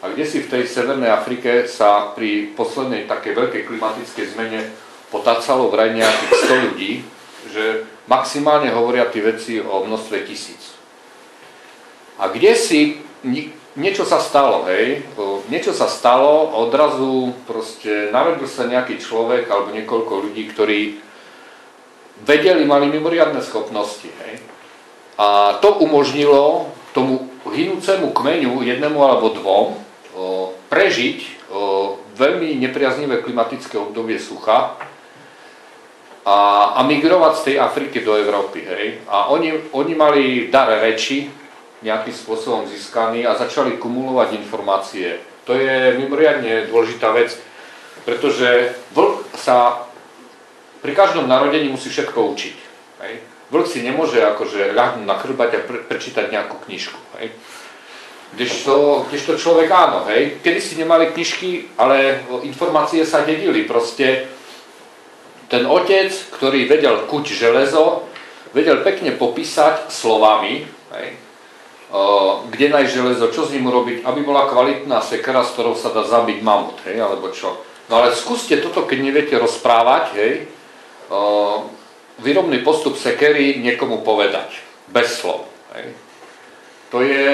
a kdesi v tej severnej Afrike sa pri poslednej takej veľkej klimatickej zmene potácalo vraj nejakých 100 ľudí, že maximálne hovoria tí vedci o množstve 1000. A kdesi niečo sa stalo, hej, niečo sa stalo a odrazu proste navedol sa nejaký človek alebo niekoľko ľudí, ktorí vedeli, mali mimoriadne schopnosti, hej. A to umožnilo tomu hynúcemu kmeňu, jednému alebo dvom, prežiť veľmi nepriaznivé klimatické obdobie sucha a migrovať z tej Afriky do Európy, hej. A oni mali dar reči, nejakým spôsobom získaný a začali kumulovať informácie. To je mimoriadne dôležitá vec, pretože vlk sa pri každom narodení musí všetko učiť. Hej? Vlk si nemôže akože ľahnúť na chrbať a prečítať nejakú knižku, hej. Kdežto človek áno, hej. Kedy si nemali knižky, ale informácie sa dedili. Proste ten otec, ktorý vedel kuť železo, vedel pekne popísať slovami, hej, kde nájsť železo, čo s ním urobiť, aby bola kvalitná sekera, s ktorou sa dá zabiť mamut, hej, alebo čo. No ale skúste toto, keď neviete rozprávať, hej, výrobný postup sekery niekomu povedať, bez slov, hej. To je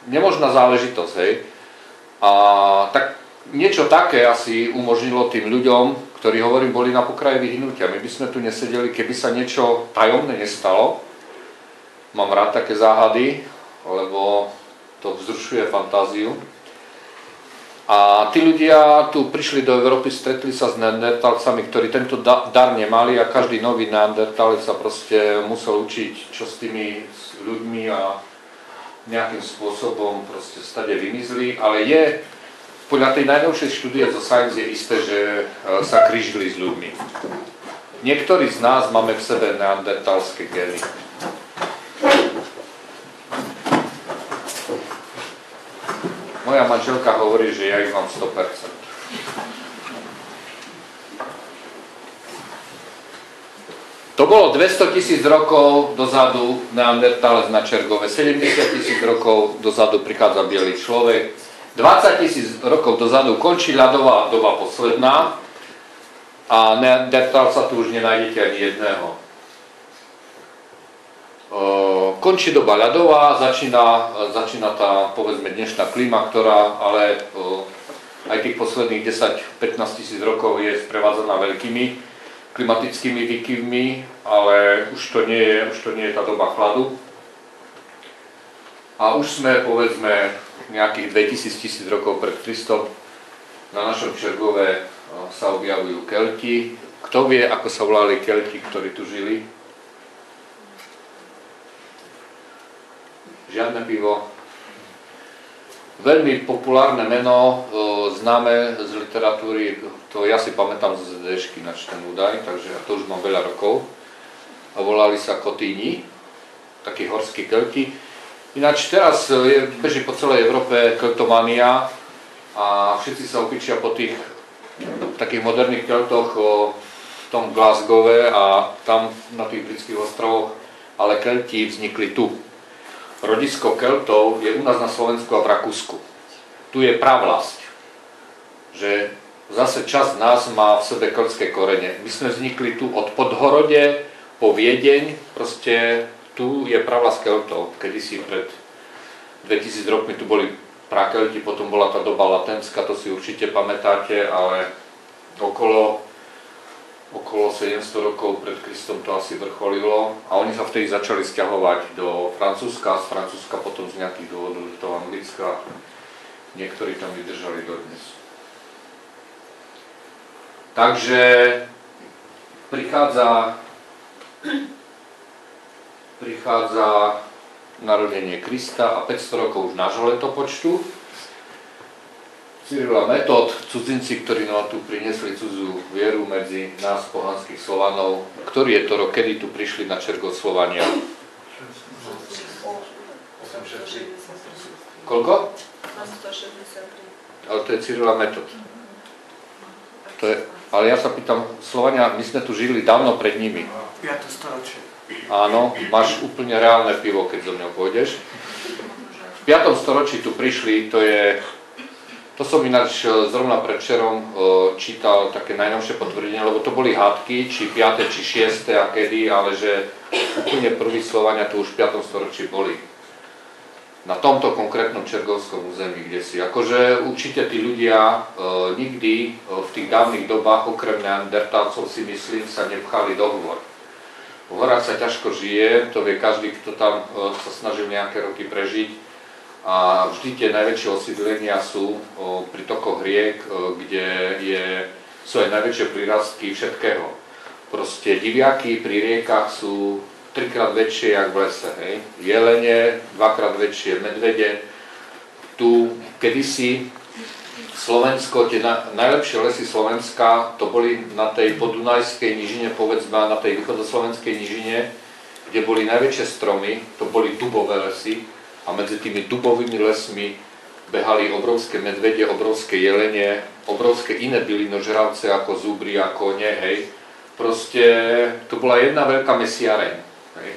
nemožná záležitosť, hej. A tak niečo také asi umožnilo tým ľuďom, ktorí, hovorím, boli na pokraji vyhnutia. My by sme tu nesedeli, keby sa niečo tajomné nestalo. Mám rád také záhady, lebo to vzrušuje fantáziu. A tí ľudia tu prišli do Európy, stretli sa s neandertalcami, ktorí tento dar nemali a každý nový neandertalec sa proste musel učiť, čo s tými ľuďmi a nejakým spôsobom proste stade vymizli, ale je podľa tej najnovšej štúdie zo Science je isté, že sa krížili s ľuďmi. Niektorí z nás máme v sebe neandertalské gény. Moja manželka hovorí, že ja ich mám 100%. To bolo 200 000 rokov dozadu neandertalec na Čergove, 70 000 rokov dozadu prichádza biely človek, 20 000 rokov dozadu končí ľadová doba posledná a neandertalca tu už nenájdete ani jedného. Končí doba ľadová, začína tá, povedzme, dnešná klíma, ktorá ale aj tých posledných 10-15 000 rokov je sprevádzaná veľkými klimatickými výkyvmi, ale už to nie je tá doba chladu. A už sme, povedzme, nejakých 2000 rokov pred Kristom. Na našom Čergove sa objavujú Kelti. Kto vie, ako sa volali Kelti, ktorí tu žili? Žiadne pivo. Veľmi populárne meno, známe z literatúry, to ja si pamätám z D-šky ten údaj, takže to už mám veľa rokov. A volali sa Kotíni, takí horskí Kelti. Ináč teraz beží po celej Európe keltomania a všetci sa opičia po tých takých moderných Keltoch v tom Glasgowe a tam na tých britských ostrovoch, ale Kelti vznikli tu. Rodisko Keltov je u nás na Slovensku a v Rakúsku. Tu je pravlasť, že zase časť nás má v sebe keltské korene. My sme vznikli tu od Podhorode po Viedeň, proste tu je pravlasť Keltov. Kedysi pred 2000 rokmi tu boli prakelti, potom bola tá doba latenská, to si určite pamätáte, ale okolo 700 rokov pred Kristom to asi vrcholilo a oni sa vtedy začali sťahovať do Francúzska a z Francúzska potom z nejakých dôvodov do Anglicka. Niektorí tam vydržali dodnes. Takže prichádza narodenie Krista a 500 rokov už nášho letopočtu. Cyril a Metod, cudzinci, ktorí nám tu priniesli cudzú vieru medzi nás, pohanských Slovanov. Ktorý je to rok, kedy tu prišli na Čergov Slovania? Koľko? 863. Ale to je Cyril a Metod. Ale ja sa pýtam, Slovania, my sme tu žili dávno pred nimi. 5. storočie. Áno, máš úplne reálne pivo, keď so mňou pôjdeš. V 5. storočí tu prišli, to som ináč zrovna predvčerom čítal také najnovšie potvrdenie, lebo to boli hádky, či 5. či 6. a kedy, ale že úplne prví Slovania tu už v 5. storočí boli. Na tomto konkrétnom čergovskom území, kde si. Akože určite tí ľudia nikdy v tých dávnych dobách, okrem neandertálcov si myslím, sa nepchali do hôr. V horách sa ťažko žije, to vie každý, kto tam sa snažil nejaké roky prežiť. A vždy tie najväčšie osídlenia sú pri tokoch riek, kde sú aj najväčšie prírastky všetkého. Proste diviaky pri riekach sú 3-krát väčšie, jak v lese. Hej? Jelene, 2-krát väčšie, medvede. Tu kedysi Slovensko, tie najlepšie lesy Slovenska, to boli na tej podunajskej nížine, povedzme, na tej východoslovenskej nížine, kde boli najväčšie stromy, to boli dubové lesy a medzi tými dubovými lesmi behali obrovské medvede, obrovské jelene, obrovské iné bylinožravce ako zubry, ako kone, hej. Proste to bola jedna veľká mesiareň. Hej.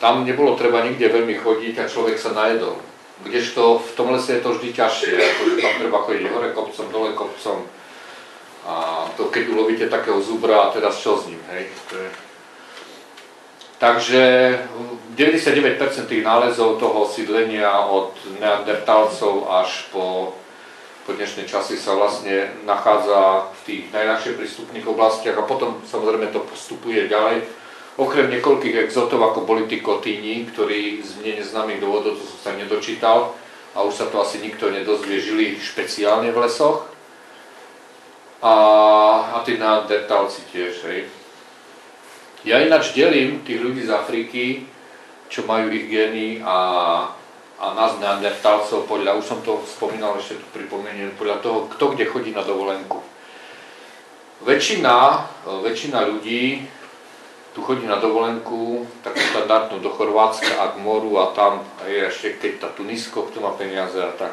Tam nebolo treba nikde veľmi chodiť a človek sa najedol. Kdežto v tom lese je to vždy ťažšie, akože tam treba chodiť hore kopcom, dole kopcom. A to keď ulovíte takého zubra, a teraz čo s ním, hej. Takže 99% tých nálezov toho sídlenia od neandertálcov až po dnešné časy sa vlastne nachádza v tých najľahšie prístupných oblastiach a potom samozrejme to postupuje ďalej. Okrem niekoľkých exotov, ako boli tí kotíni, ktorí z mne neznámych dôvodov, to som sa nedočítal a už sa to asi nikto nedozvie, žili špeciálne v lesoch. A tí neandertálci tiež, hej. Ja ináč delím tých ľudí z Afriky, čo majú ich gény a nás neandertálcov podľa, už som to spomínal, ešte tu pripomeniem, podľa toho, kto kde chodí na dovolenku. Väčšina ľudí tu chodí na dovolenku, takú štandardnú do Chorvátska a k moru a tam je ešte keď tá Tunisko, kto má peniaze a tak.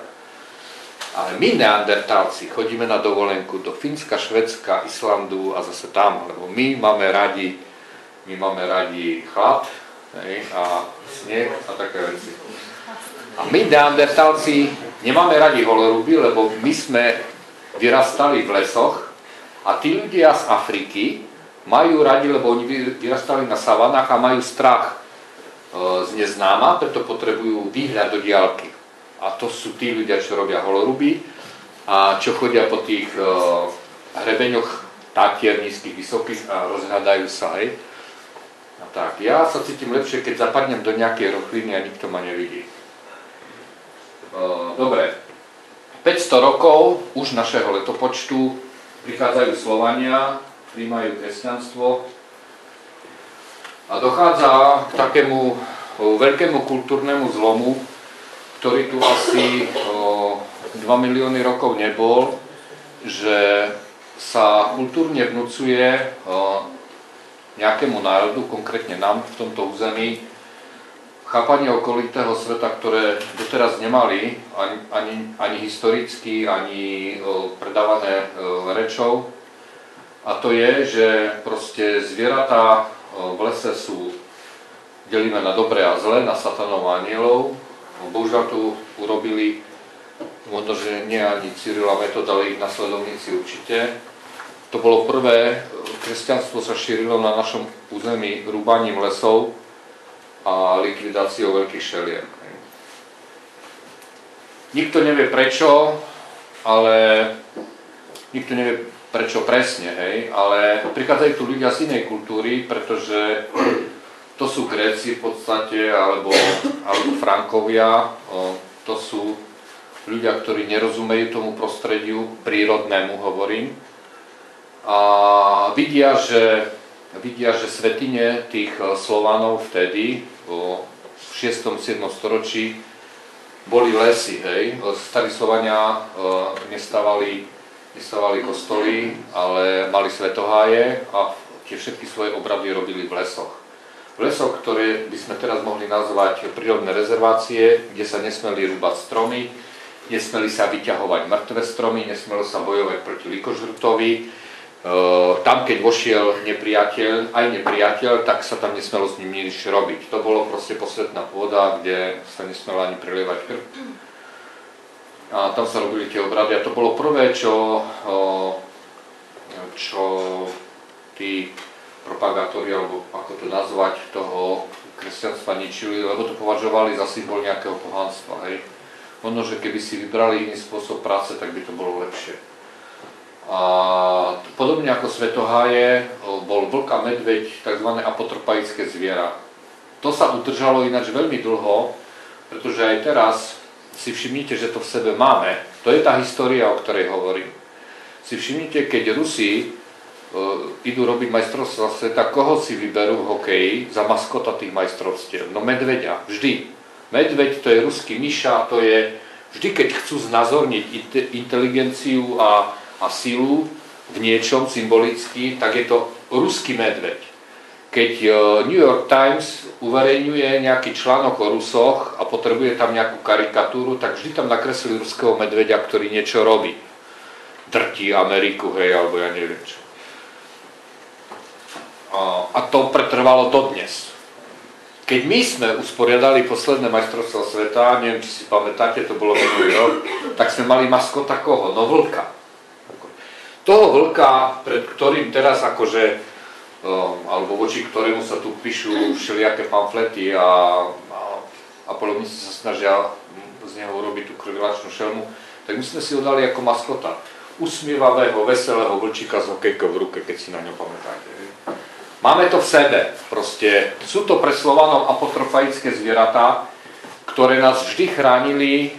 Ale my neandertálci chodíme na dovolenku do Fínska, Švédska, Islandu a zase tam, lebo my máme radi chlad, hej, a sneh a také veci. A my neandertálci nemáme radi holoruby, lebo my sme vyrastali v lesoch a tí ľudia z Afriky majú radi, lebo oni vyrastali na savanách a majú strach z neznáma, preto potrebujú výhľad do diaľky. A to sú tí ľudia, čo robia holoruby a čo chodia po tých hrebeňoch tatier, nízkych, vysokých a rozhľadajú sa, hej. A tak, ja sa cítim lepšie, keď zapadnem do nejakej rochliny a nikto ma nevidí. Dobre, 500 rokov už našeho letopočtu prichádzajú Slovania, prijímajú kresťanstvo a dochádza k takému veľkému kultúrnemu zlomu, ktorý tu asi 2 milióny rokov nebol, že sa kultúrne vnúcuje nejakému národu, konkrétne nám v tomto území, chápanie okolitého sveta, ktoré doteraz nemali ani historicky, ani predávané rečou. A to je, že proste zvieratá v lese delíme na dobré a zlé, na satanov a anielov. Bohužiaľ tu urobili, možno, že nie ani Cyril a Metod, ale ich nasledovníci určite. To bolo prvé, kresťanstvo sa šírilo na našom území rúbaním lesov a likvidáciou veľkých šeliem. Nikto nevie prečo, nikto nevie prečo presne, hej, ale prichádzajú tu ľudia z inej kultúry, pretože to sú Gréci v podstate, alebo Frankovia, to sú ľudia, ktorí nerozumejú tomu prostrediu, prírodnému hovorím, a vidia, že svätyne tých Slovanov vtedy, v 6. 7. storočí, boli lesy, hej. Starí Slovania nestávali kostoly, ale mali svetoháje a tie všetky svoje obrady robili v lesoch. V lesoch, ktoré by sme teraz mohli nazvať prírodné rezervácie, kde sa nesmeli rúbať stromy, nesmeli sa vyťahovať mŕtve stromy, nesmelo sa bojovať proti likožrtovi. Tam, keď vošiel nepriateľ, tak sa tam nesmelo s ním nič robiť. To bolo proste posvetná pôda, kde sa nesmelo ani prelievať krv. A tam sa robili tie obrady a to bolo prvé, čo tí propagátori, alebo ako to nazvať, toho kresťanstva ničili, lebo to považovali za symbol nejakého pohanstva. Hej. Možno, že keby si vybrali iný spôsob práce, tak by to bolo lepšie. A podobne ako svetoháje, bol vlk a medveď, tzv. Apotropaické zviera. To sa udržalo ináč veľmi dlho, pretože aj teraz si všimnite, že to v sebe máme. To je tá história, o ktorej hovorím. Si všimnite, keď Rusi idú robiť majstrovstvá sveta, koho si vyberú v hokeji za maskota tých majstrovstiev? No medveďa, vždy. Medveď to je ruský myša, to je vždy, keď chcú znázorniť inteligenciu a sílu v niečom symbolicky, tak je to ruský medveď. keď New York Times uverejňuje nejaký článok o Rusoch a potrebuje tam nejakú karikatúru, tak vždy tam nakreslí ruského medveďa, ktorý niečo robí. Drtí Ameriku, hej, alebo ja neviem čo. A to pretrvalo dodnes. Keď my sme usporiadali posledné majstrovstvá sveta, neviem, či si pamätáte, to bolo minulý rok, tak sme mali maskota koho? No vlka. Toho vlka, pred ktorým teraz akože alebo voči ktorému sa tu píšu všelijaké pamflety a polovníci sa snažia z neho urobiť tú krvilačnú šelmu, tak my sme si ho dali ako maskota. Usmievavého, veselého vlčíka s hokejkou v ruke, keď si na ňom pamätáte. Máme to v sebe. Proste sú to pre Slovanov apotrofaické zvieratá, ktoré nás vždy chránili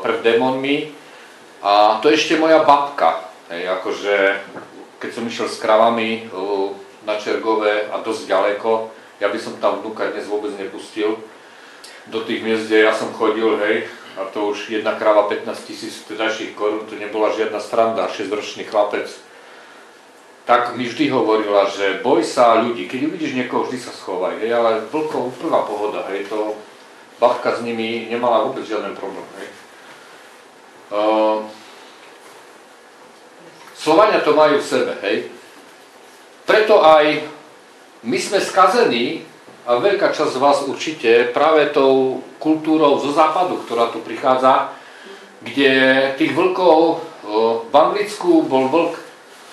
pred démonmi. A to je ešte moja babka. Hej, akože, keď som išiel s kravami na Čergové a dosť ďaleko, ja by som tam vnúka dnes vôbec nepustil do tých miest, kde ja som chodil, hej, a to už jedna krava 15 000 vtedajších korún, to nebola žiadna sranda, 6-ročný chlapec. Tak mi vždy hovorila, že boj sa ľudí, keď uvidíš niekoho, vždy sa schovaj, hej, ale vlkov prvá pohoda, hej, to babka s nimi nemala vôbec žiaden problém, hej. Slovania to majú v sebe, hej. Preto aj my sme skazení, a veľká časť z vás určite, práve tou kultúrou zo západu, ktorá tu prichádza, kde tých vlkov, v Anglicku bol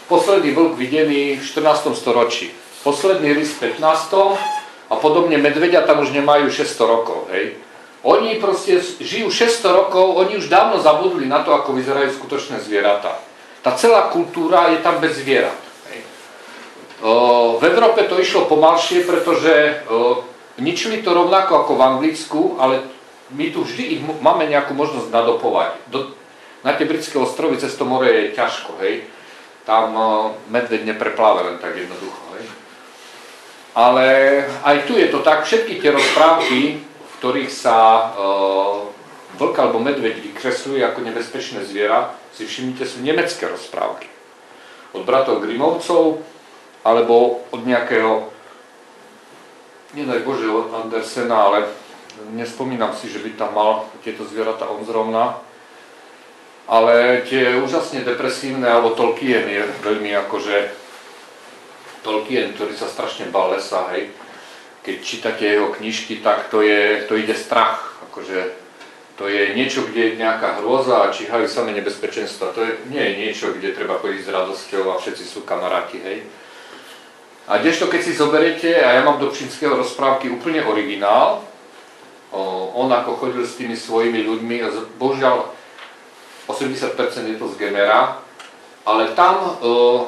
posledný vlk videný v 14. storočí, posledný rys v 15. a podobne medveďa tam už nemajú 600 rokov, hej. Oni proste žijú 600 rokov, oni už dávno zabudli na to, ako vyzerajú skutočné zvieratá. Tá celá kultúra je tam bez zvierat. V Európe to išlo pomalšie, pretože ničili to rovnako ako v Anglicku, ale my tu vždy ich máme nejakú možnosť nadopovať. Na tie britské ostrovy cez to more je ťažko, hej. Tam medveď neprepláve len tak jednoducho, hej. Ale aj tu je to tak, všetky tie rozprávky, v ktorých sa vlk alebo medveď vykresluje ako nebezpečné zviera, si všimnite, sú nemecké rozprávky. Od bratov Grimovcov, alebo od nejakého, nedaj Bože, od Andersena, ale nespomínam si, že by tam mal tieto zvieratá on zrovna. Ale tie úžasne depresívne, alebo Tolkien je veľmi akože, Tolkien, ktorý sa strašne bál lesa, hej. Keď čítate jeho knižky, tak to ide strach, akože to je niečo, kde je nejaká hrôza a číhajú samé nebezpečenstva. To nie je niečo, kde treba chodiť s radosťou a všetci sú kamaráti, hej. A kdežto, keď si zoberiete, a ja mám do Pšinského rozprávky úplne originál, on ako chodil s tými svojimi ľuďmi, bohužiaľ 80% je to z Gemera, ale tam,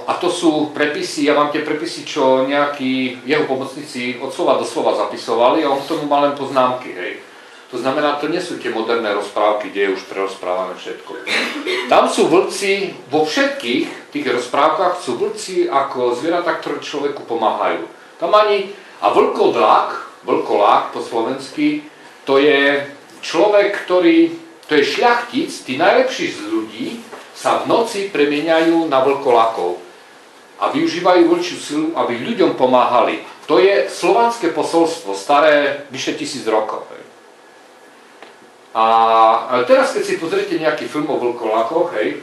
a to sú prepisy, ja mám tie prepisy, čo nejakí jeho pomocníci od slova do slova zapisovali a on k tomu mal len poznámky, hej. To znamená, to nie sú tie moderné rozprávky, kde je už prerozprávané všetko. Tam sú vlci, vo všetkých tých rozprávkach sú vlci ako zvieratá, ktoré človeku pomáhajú. Tam ani, a vlkolák po slovensky, to je človek, to je šľachtic, tí najlepší z ľudí sa v noci premieňajú na vlkolákov a využívajú vlčiu silu, aby ľuďom pomáhali. To je slovanské posolstvo, staré vyše 1000 rokov. A teraz, keď si pozriete nejaký film o vlkolákoch, hej,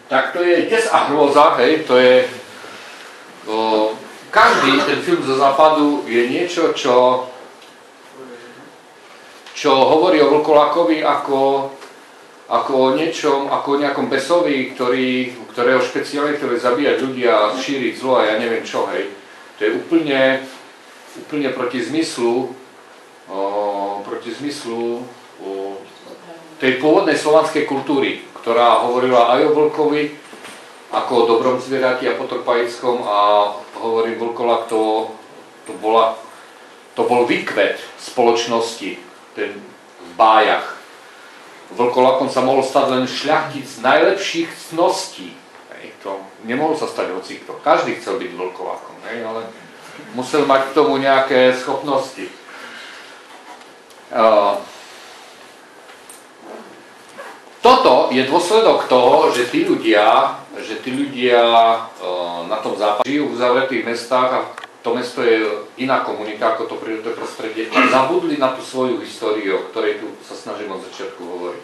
tak to je des a hrôza, hej, to je... každý ten film zo západu je niečo, čo hovorí o vlkolákovi ako o niečom, ako o nejakom besovi, ktorého špeciálne zabíjať ľudí a šíriť zlo a ja neviem čo, hej. To je úplne proti zmyslu tej pôvodnej slovanskej kultúry, ktorá hovorila aj o vlkovi ako o dobrom zvierati a potrpajíckom a hovorím, vlkolák to bol výkvet spoločnosti, ten v bájach. Vlkolákom sa mohol stať len šľachtic najlepších cností. To nemohol sa stať hocikto. Každý chcel byť vlkolákom, ale musel mať k tomu nejaké schopnosti. Toto je dôsledok toho, že tí ľudia na tom západe žijú v uzavretých mestách a to mesto je iná komunita ako to prírodné prostredie a zabudli na tú svoju históriu, o ktorej tu sa snažím od začiatku hovoriť.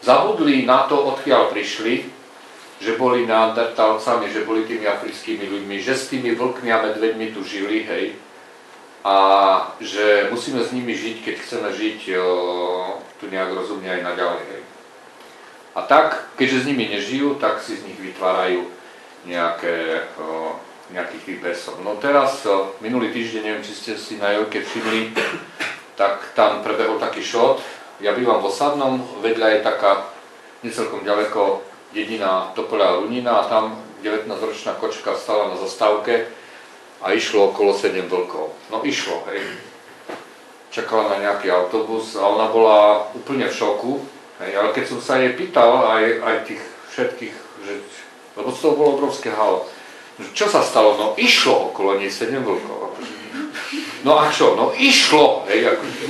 Zabudli na to, odkiaľ prišli, že boli neandertálcami, že boli tými africkými ľuďmi, že s tými vlkmi a medveďmi tu žili, hej, a že musíme s nimi žiť, keď chceme žiť tu nejak rozumne aj naďalej, hej. A tak, keďže s nimi nežijú, tak si z nich vytvárajú nejakých tých besov. No teraz, minulý týždeň, neviem, či ste si na Jojke všimli, tak tam prebehol taký šot. Ja bývam v Osadnom, vedľa je taká necelkom ďaleko dedina Topoľa a Runina a tam 19-ročná kočka stala na zastávke a išlo okolo 7 vlkov. No išlo, hej. Čakala na nejaký autobus a ona bola úplne v šoku, hej, ale keď som sa jej pýtal aj tých všetkých, lebo z toho bolo obrovské halo, čo sa stalo? No išlo okolo nej 7 vlkov. No a čo? No išlo, hej, akože.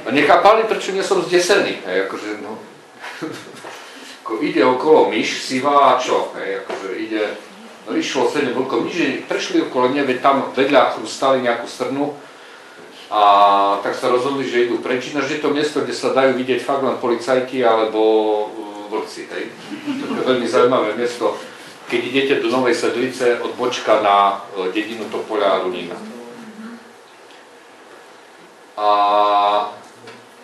A nechápali, prečo nie som zdesený, hej, akože, no. Ide okolo myš, sivá a čo, hej, akože ide, no išlo 7 vlkov, nič, prešli okolo nej, veď tam vedľa chrustali nejakú strnu a tak sa rozhodli, že idú preč, že je to miesto, kde sa dajú vidieť fakt len policajti alebo vlci, hej. To je veľmi zaujímavé miesto, keď idete do Novej Sedlice od Bočka na dedinu Topoľa a Runina. A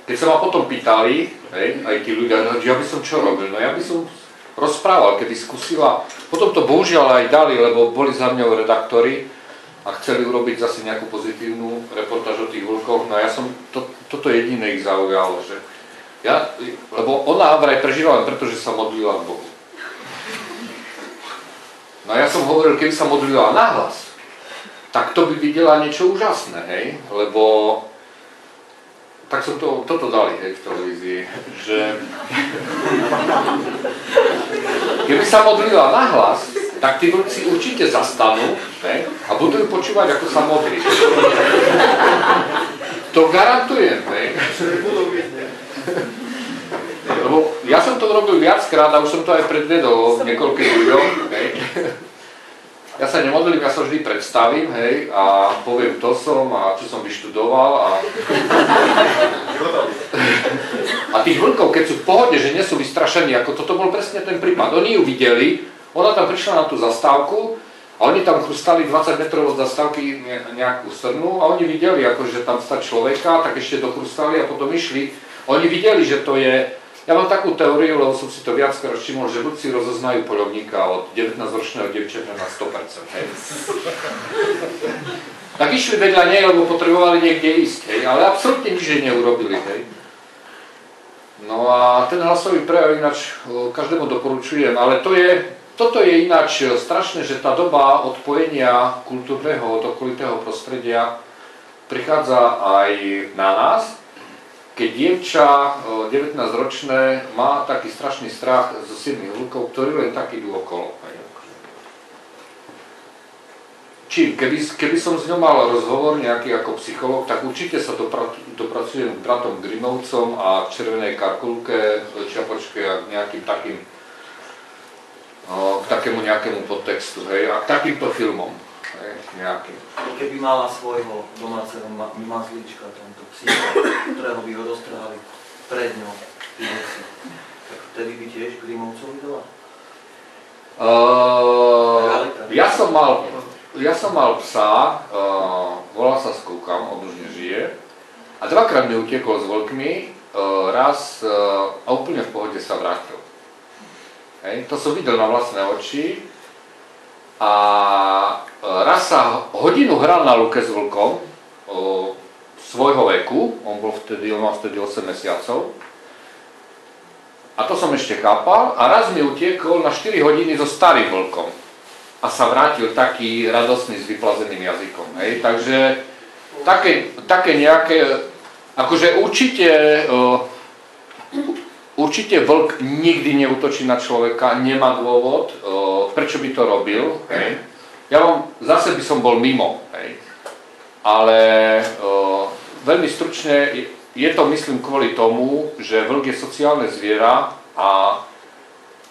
keď sa ma potom pýtali, hej, aj tí ľudia, no, ja by som čo robil? No ja by som rozprával, keby skúsila. Potom to bohužiaľ aj dali, lebo boli za mňou redaktori a chceli urobiť zase nejakú pozitívnu reportáž o tých vlkoch. No ja som, toto jediné ich zaujalo, že lebo ona vraj prežila len preto, že sa modlila k Bohu. No ja som hovoril, keby sa modlila nahlas, tak to by videla niečo úžasné, hej, lebo tak som toto dali, hej, v televízii, že keby sa modlila nahlas, tak tí vlci určite zastanú, hej, a budú ju počúvať, ako sa modlí. To garantujem, hej. Lebo ja som to robil viackrát a už som to aj predvedol niekoľkým ľuďom, hej. Ja sa nemodlím, ja sa vždy predstavím, hej, a poviem, kto som a čo som vyštudoval a tých vlkov, keď sú v pohode, že nie sú vystrašení, ako toto bol presne ten prípad. Oni ju videli, ona tam prišla na tú zastávku a oni tam chrustali 20 metrov od zastávky nejakú strnu a oni videli, akože tam stať človeka, tak ešte dochrustali a potom išli. Oni videli, že to je. Ja mám takú teóriu, lebo som si to viackrát všimol, že vlci rozoznajú poľovníka od 19-ročného dievčaťa na 100%, hej. Tak išli vedľa nej, lebo potrebovali niekde ísť, hej, ale absolútne nič neurobili, hej. No a ten hlasový prejav ináč každému doporučujem, ale toto je ináč strašné, že tá doba odpojenia kultúrneho od okolitého prostredia prichádza aj na nás, keď dievča 19-ročné má taký strašný strach zo 7 vlkov, ktorí len tak idú okolo. Čím? Keby som s ňou mal rozhovor nejaký ako psychológ, tak určite sa dopracujem k bratom Grimovcom a k Červenej Karkulke, Čiapočke a k nejakým takým, k takému nejakému podtextu, hej, a k takýmto filmom. Nejaký. Keby mala svojho domáceho mazlíčka, tento psíka, ktorého by ho roztrhali pred ňou, tak vtedy by tiež Grimovcovi dala? Ja som mal psa, volal sa Skúkam, on už nežije, a dvakrát mi utiekol s vlkmi, raz a úplne v pohode sa vrátil. Hej, to som videl na vlastné oči a raz sa hodinu hral na lúke s vlkom svojho veku, on mal vtedy 8 mesiacov. A to som ešte chápal a raz mi utiekol na 4 hodiny so starým vlkom. A sa vrátil taký radostný s vyplazeným jazykom. Hej. Takže také nejaké, akože určite vlk nikdy neútočí na človeka, nemá dôvod, prečo by to robil. Hej. Zase by som bol mimo. Hej. Ale veľmi stručne, je to myslím kvôli tomu, že vlk je sociálne zviera a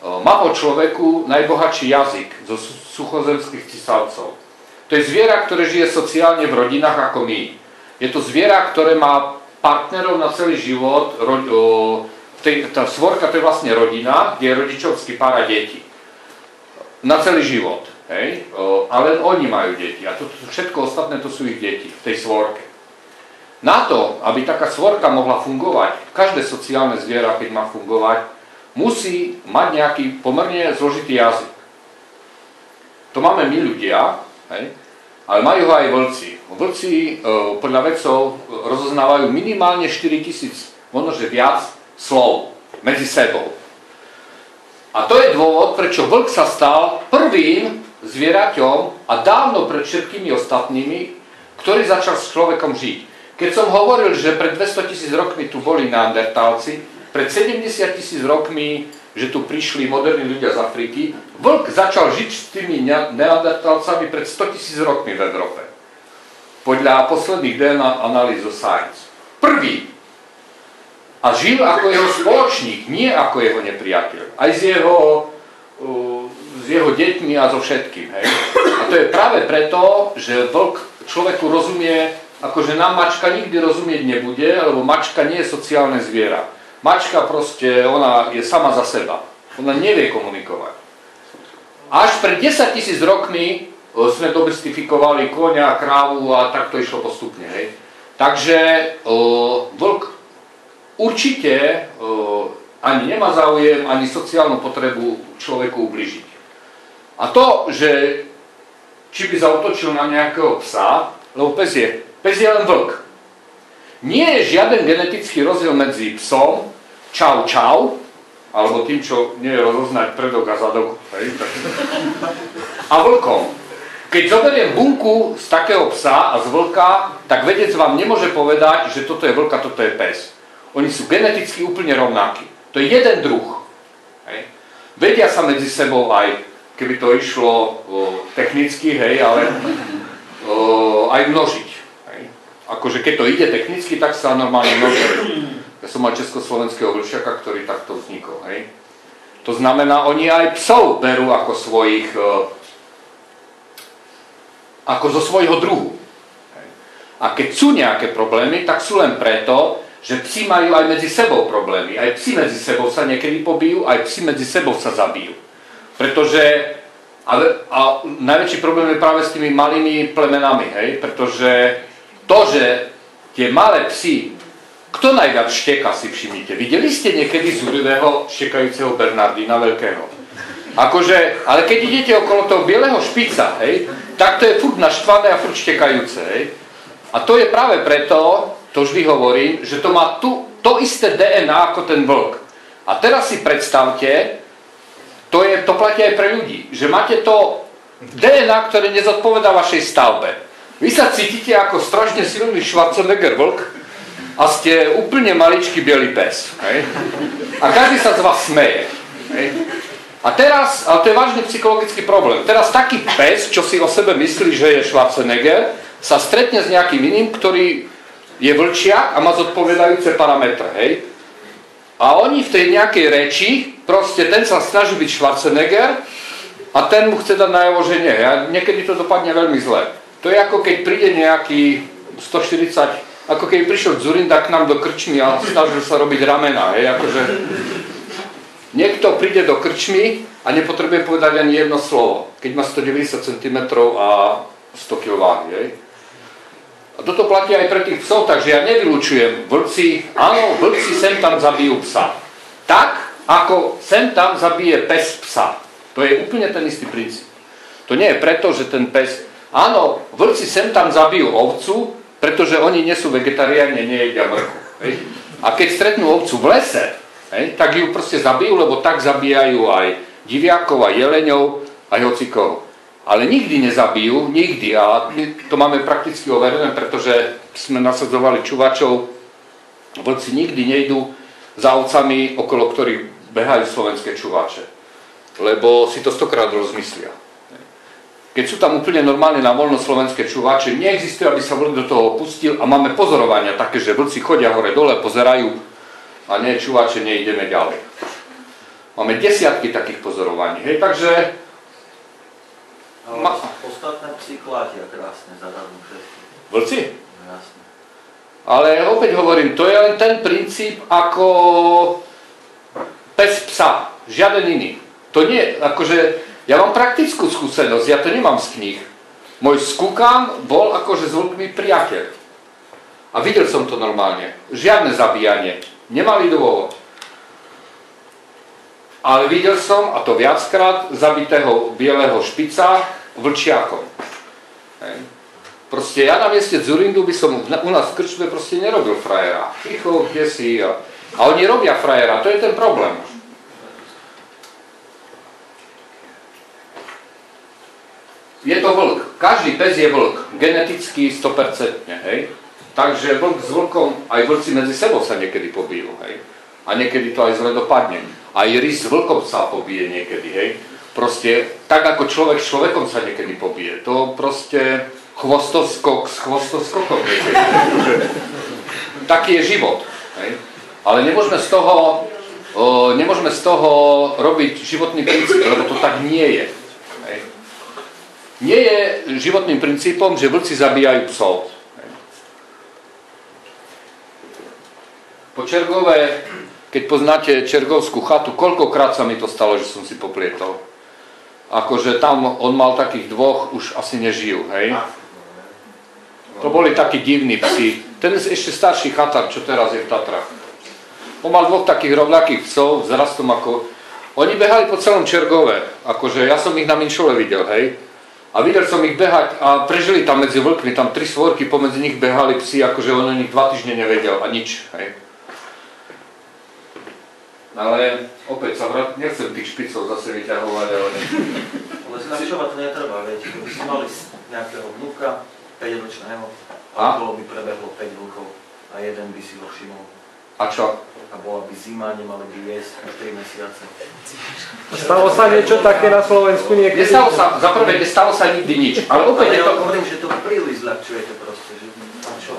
má o človeku najbohatší jazyk zo suchozemských cisavcov. To je zviera, ktoré žije sociálne v rodinách ako my. Je to zviera, ktoré má partnerov na celý život. Tá svorka to je vlastne rodina, kde je rodičovský pár a deti. Na celý život. Hej? A len oni majú deti. A to všetko ostatné to sú ich deti v tej svorke. Na to, aby taká svorka mohla fungovať, každé sociálne zviera, keď má fungovať, musí mať nejaký pomerne zložitý jazyk. To máme my ľudia, hej? Ale majú ho aj vlci. Vlci podľa vedcov rozoznávajú minimálne 4000, možno že viac slov medzi sebou. A to je dôvod, prečo vlk sa stal prvým zvieraťom a dávno pred všetkými ostatnými, ktorý začal s človekom žiť. Keď som hovoril, že pred 200 000 rokmi tu boli neandertálci, pred 70 000 rokmi, že tu prišli moderní ľudia z Afriky, vlk začal žiť s tými neandertálcami pred 100 000 rokmi v Európe. Podľa posledných DNA analýz zo Science. Prvý. A žil ako jeho spoločník, nie ako jeho nepriateľ. Aj s jeho deťmi a so všetkým. Hej? A to je práve preto, že vlk človeku rozumie, akože nám mačka nikdy rozumieť nebude, lebo mačka nie je sociálne zviera. Mačka proste, ona je sama za seba. Ona nevie komunikovať. Až pred 10 000 rokmi sme domestifikovali koňa, krávu a tak to išlo postupne. Hej. Takže vlk určite ani nemá záujem, ani sociálnu potrebu človeku ubližiť. A to, že či by zaútočil na nejakého psa, lebo pes je len vlk. Nie je žiaden genetický rozdiel medzi psom, čau čau, alebo tým, čo nie je rozoznať predok a zadok, hej, a vlkom. Keď zoberiem bunku z takého psa a z vlka, tak vedec vám nemôže povedať, že toto je vlk a toto je pes. Oni sú geneticky úplne rovnakí. To je jeden druh. Hej. Vedia sa medzi sebou aj, keby to išlo technicky, hej, ale aj množiť. Hej. Akože keď to ide technicky, tak sa normálne množí. Ja som mal československého vlčiaka, ktorý takto vznikol. Hej. To znamená, oni aj psov berú ako svojich, ako zo svojho druhu. Hej. A keď sú nejaké problémy, tak sú len preto, že psi majú aj medzi sebou problémy. Aj psi medzi sebou sa niekedy pobijú, aj psi medzi sebou sa zabijú. Pretože, a najväčší problém je práve s tými malými plemenami, hej? Pretože to, že tie malé psi, kto najviac šteka, si všimnite. Videli ste niekedy zúrivého štekajúceho Bernardina veľkého? Akože, ale keď idete okolo toho bieleho špica, hej, tak to je furt naštvané a furt štekajúce, hej. A to je práve preto, to vždy hovorím, že to má to isté DNA ako ten vlk. A teraz si predstavte, to platí aj pre ľudí, že máte to DNA, ktoré nezodpovedá vašej stavbe. Vy sa cítite ako strašne silný Schwarzenegger vlk a ste úplne maličký bielý pes. Hej? A každý sa z vás smeje. Hej? A teraz, ale to je vážny psychologický problém, teraz taký pes, čo si o sebe myslí, že je Schwarzenegger, sa stretne s nejakým iným, ktorý je vlčiak a má zodpovedajúce parametre, hej? A oni v tej nejakej reči, proste ten sa snaží byť Schwarzenegger a ten mu chce dať najavo, že nie. A niekedy to dopadne veľmi zle. To je ako keď príde nejaký 140, ako keď prišiel Dzurinda k nám do krčmy a snažil sa robiť ramena, hej? Akože niekto príde do krčmy a nepotrebuje povedať ani jedno slovo, keď má 190 cm a 100 kg váhy, hej? A toto platí aj pre tých psov, takže ja nevylučujem. Vlci, áno, vlci sem tam zabijú psa. Tak, ako sem tam zabije pes psa. To je úplne ten istý princíp. To nie je preto, že ten pes... Áno, vlci sem tam zabijú ovcu, pretože oni nie sú vegetariáni, nejedia mrchu. A keď stretnú ovcu v lese, tak ju proste zabijú, lebo tak zabíjajú aj diviakov, aj jeleňov, aj hocikov. Ale nikdy nezabijú, nikdy. A my to máme prakticky overené, pretože sme nasadzovali čuvačov. Vlci nikdy nejdú za ovcami, okolo ktorých behajú slovenské čuvače. Lebo si to 100-krát rozmyslia. Keď sú tam úplne normálne na voľno slovenské čuvače, neexistuje, aby sa vlk do toho opustil a máme pozorovania také, že vlci chodia hore-dole, pozerajú a nie čuvače, neideme ďalej. Máme desiatky takých pozorovaní. Hej, takže Ale ostatné psy platia krásne za darmo všetky. Vlci? No jasne. Ale opäť hovorím, to je len ten princíp ako pes psa, žiaden iný. To nie, akože, ja mám praktickú skúsenosť, ja to nemám z kníh. Môj skúkam bol akože s vlkmi priateľ. A videl som to normálne. Žiadne zabíjanie. Nemali dôvod. Ale videl som, a to viackrát, zabitého bieleho špica vlčiakom. Hej. Proste ja na mieste Dzurindu by som u nás v krčme proste nerobil frajera. Ticho, kde si. A oni robia frajera, to je ten problém. Je to vlk. Každý pes je vlk. Geneticky 100%. Hej. Takže vlk s vlkom, aj vlci medzi sebou sa niekedy pobijú. Hej. A niekedy to aj zle dopadne. Aj rys s vlkom sa pobije niekedy. Hej. Proste tak ako človek s človekom sa niekedy pobije. To proste chvostoskok s chvostoskokom. Taký je život. Hej. Ale nemôžeme z toho robiť životný princíp, lebo to tak nie je. Hej. Nie je životným princípom, že vlci zabíjajú psov. Hej. Po Čergove, keď poznáte čergovskú chatu, koľkokrát sa mi to stalo, že som si poplietol. Akože tam on mal takých dvoch, už asi nežijú, hej. To boli takí divní psi. Ten ešte starší chatar, čo teraz je v Tatrách. On mal dvoch takých rovnakých psov, vzrastom ako... Oni behali po celom Čergove, akože ja som ich na Minšole videl, hej. A videl som ich behať a prežili tam medzi vlkmi, tam 3 svorky, pomedzi nich behali psi, akože on o nich 2 týždne nevedel a nič, hej. Ale opäť sa nechcem tých špicov zase vyťahovať, ale... Ale zľahčovať to netreba, viete, keby ste mali nejakého vnúka, 5-ročného, a okolo by prebehlo 5 vlkov a jeden by si ho všimol. A čo? A bola by zima, nemali by jesť už 3 mesiace. Stalo sa niečo také na Slovensku niekedy? Nestalo sa nikdy nič. Ale opäť ale je ja to... hovorím, že to príliš zľahčujete proste, že... A čo?